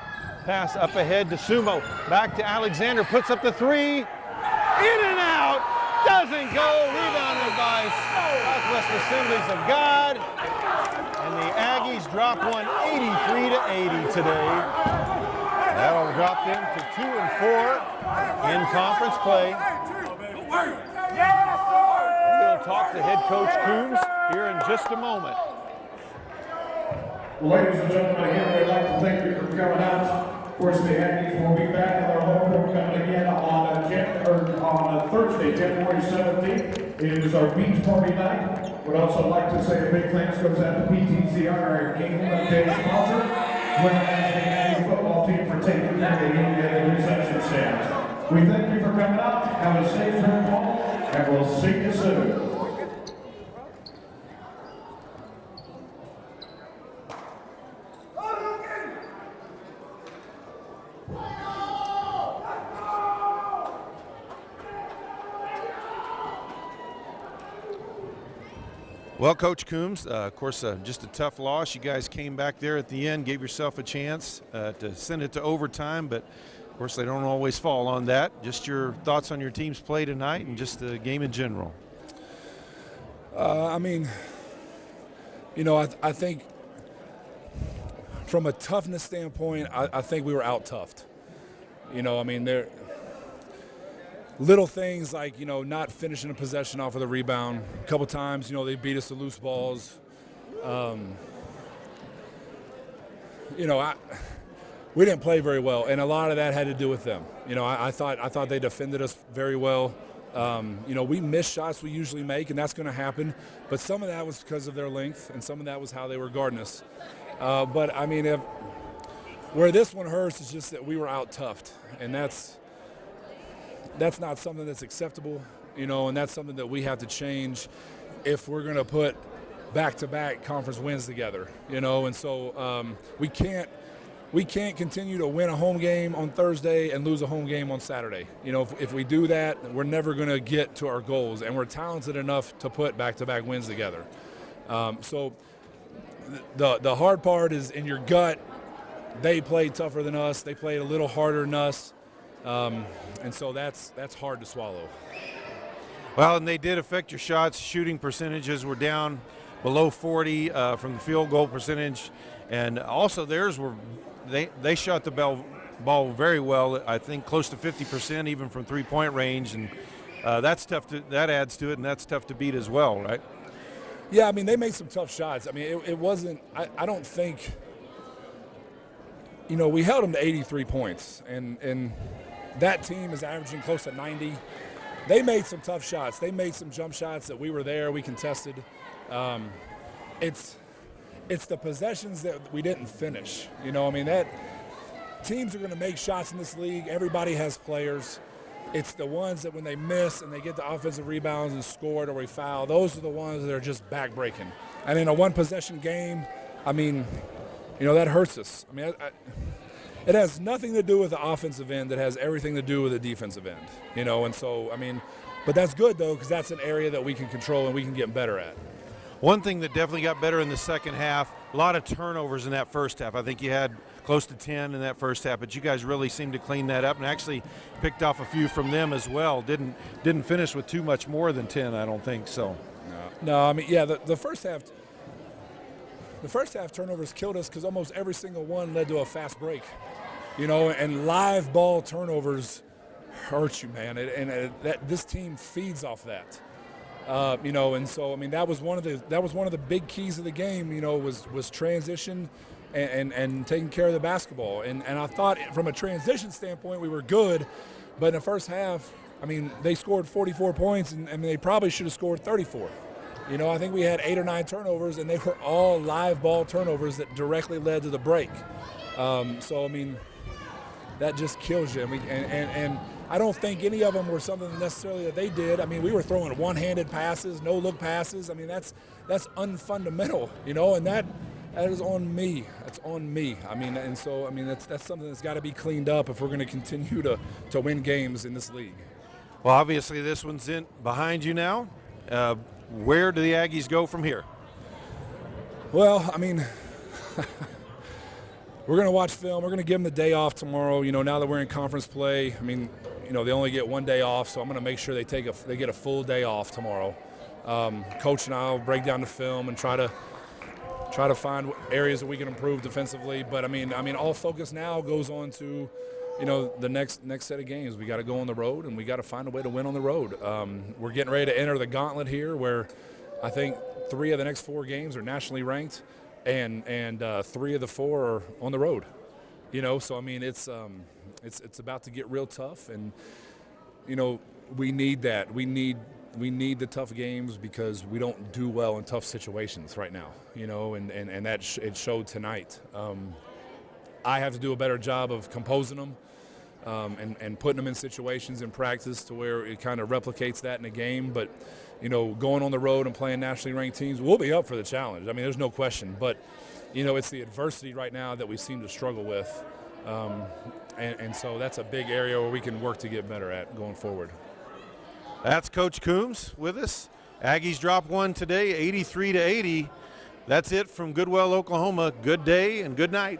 Pass up ahead to Sumo. Back to Alexander, puts up the three. In and out. Doesn't go. Rebounded by Southwest Assemblies of God. And the Aggies drop one 83-80 today. That'll drop them to 2-4 in conference play. We'll talk to head coach Coombs here in just a moment. Ladies and gentlemen, again, we'd like to thank you for coming out. Of course, the Aggies will be back in their home court coming again on Thursday, January 17th. It is our beach party night. Would also like to say a big thanks goes out to PTCI, our game day sponsor, as well as the Aggie football team for taking care of the game and the reception stands. We thank you for coming out. Have a safe trip home, and we'll see you soon. Well, Coach Coombs, of course, just a tough loss. You guys came back there at the end, gave yourself a chance to send it to overtime, but of course they don't always fall on that. Just your thoughts on your team's play tonight and just the game in general. I mean, you know, I think from a toughness standpoint, I think we were out-toughed. You know, I mean, there little things like, you know, not finishing a possession off of the rebound. A couple times, you know, they beat us to loose balls. You know, we didn't play very well, and a lot of that had to do with them. You know, I thought they defended us very well. You know, we missed shots we usually make, and that's going to happen. But some of that was because of their length, and some of that was how they were guarding us. But, I mean, where this one hurts is just that we were out-toughed, and that's not something that's acceptable, you know, and that's something that we have to change if we're going to put back-to-back conference wins together, you know. And so we can't continue to win a home game on Thursday and lose a home game on Saturday. You know, if we do that, we're never going to get to our goals, and we're talented enough to put back-to-back wins together. So the hard part is in your gut. They played tougher than us. They played a little harder than us, and so that's hard to swallow. Well, and they did affect your shots. Shooting percentages were down below 40 from the field goal percentage, and also theirs were they shot the ball very well. I think close to 50% even from three-point range, and that's tough. That adds to it, and that's tough to beat as well, right? Yeah, I mean they made some tough shots. I mean it wasn't. I don't think. You know, we held them to 83 points, and that team is averaging close to 90. They made some tough shots. They made some jump shots that we were there, we contested. It's the possessions that we didn't finish. You know, I mean, that teams are going to make shots in this league. Everybody has players. It's the ones that when they miss and they get the offensive rebounds and score or we foul, those are the ones that are just back-breaking. And in a one-possession game, I mean, you know, that hurts us. I mean, it has nothing to do with the offensive end. It has everything to do with the defensive end, you know. And so, I mean, but that's good, though, because that's an area that we can control and we can get better at. One thing that definitely got better in the second half, a lot of turnovers in that first half. I think you had close to 10 in that first half, but you guys really seemed to clean that up and actually picked off a few from them as well. Didn't finish with too much more than 10, I don't think so. No, I mean, yeah, the first half – the first half turnovers killed us because almost every single one led to a fast break, you know, and live ball turnovers hurt you, man. This team feeds off that, you know, and so I mean that was one of the big keys of the game, you know, was transition and taking care of the basketball, and I thought from a transition standpoint we were good, but in the first half, I mean they scored 44 points and they probably should have scored 34. You know, I think we had 8 or 9 turnovers, and they were all live ball turnovers that directly led to the break. So, I mean, that just kills you. I mean, and I don't think any of them were something necessarily that they did. I mean, we were throwing one-handed passes, no-look passes. I mean, that's unfundamental, you know, and that is on me. That's on me. I mean, and so, I mean, that's something that's got to be cleaned up if we're going to continue to win games in this league. Well, obviously this one's in behind you now. Where do the Aggies go from here? Well, I mean, we're going to watch film. We're going to give them the day off tomorrow. You know, now that we're in conference play, I mean, you know, they only get one day off, so I'm going to make sure they get a full day off tomorrow. Coach and I will break down the film and try to find areas that we can improve defensively. But I mean, all focus now goes on to, you know, the next set of games. We got to go on the road, and we got to find a way to win on the road. We're getting ready to enter the gauntlet here, where I think 3 of the next 4 games are nationally ranked, and 3 of the 4 are on the road. You know, so I mean, it's about to get real tough, and you know, we need that. We need the tough games because we don't do well in tough situations right now. You know, and that it showed tonight. I have to do a better job of composing them and putting them in situations in practice to where it kind of replicates that in a game. But, you know, going on the road and playing nationally ranked teams, we'll be up for the challenge. I mean, there's no question. But, you know, it's the adversity right now that we seem to struggle with. And so that's a big area where we can work to get better at going forward. That's Coach Coombs with us. Aggies drop one today, 83-80. That's it from Goodwell, Oklahoma. Good day and good night.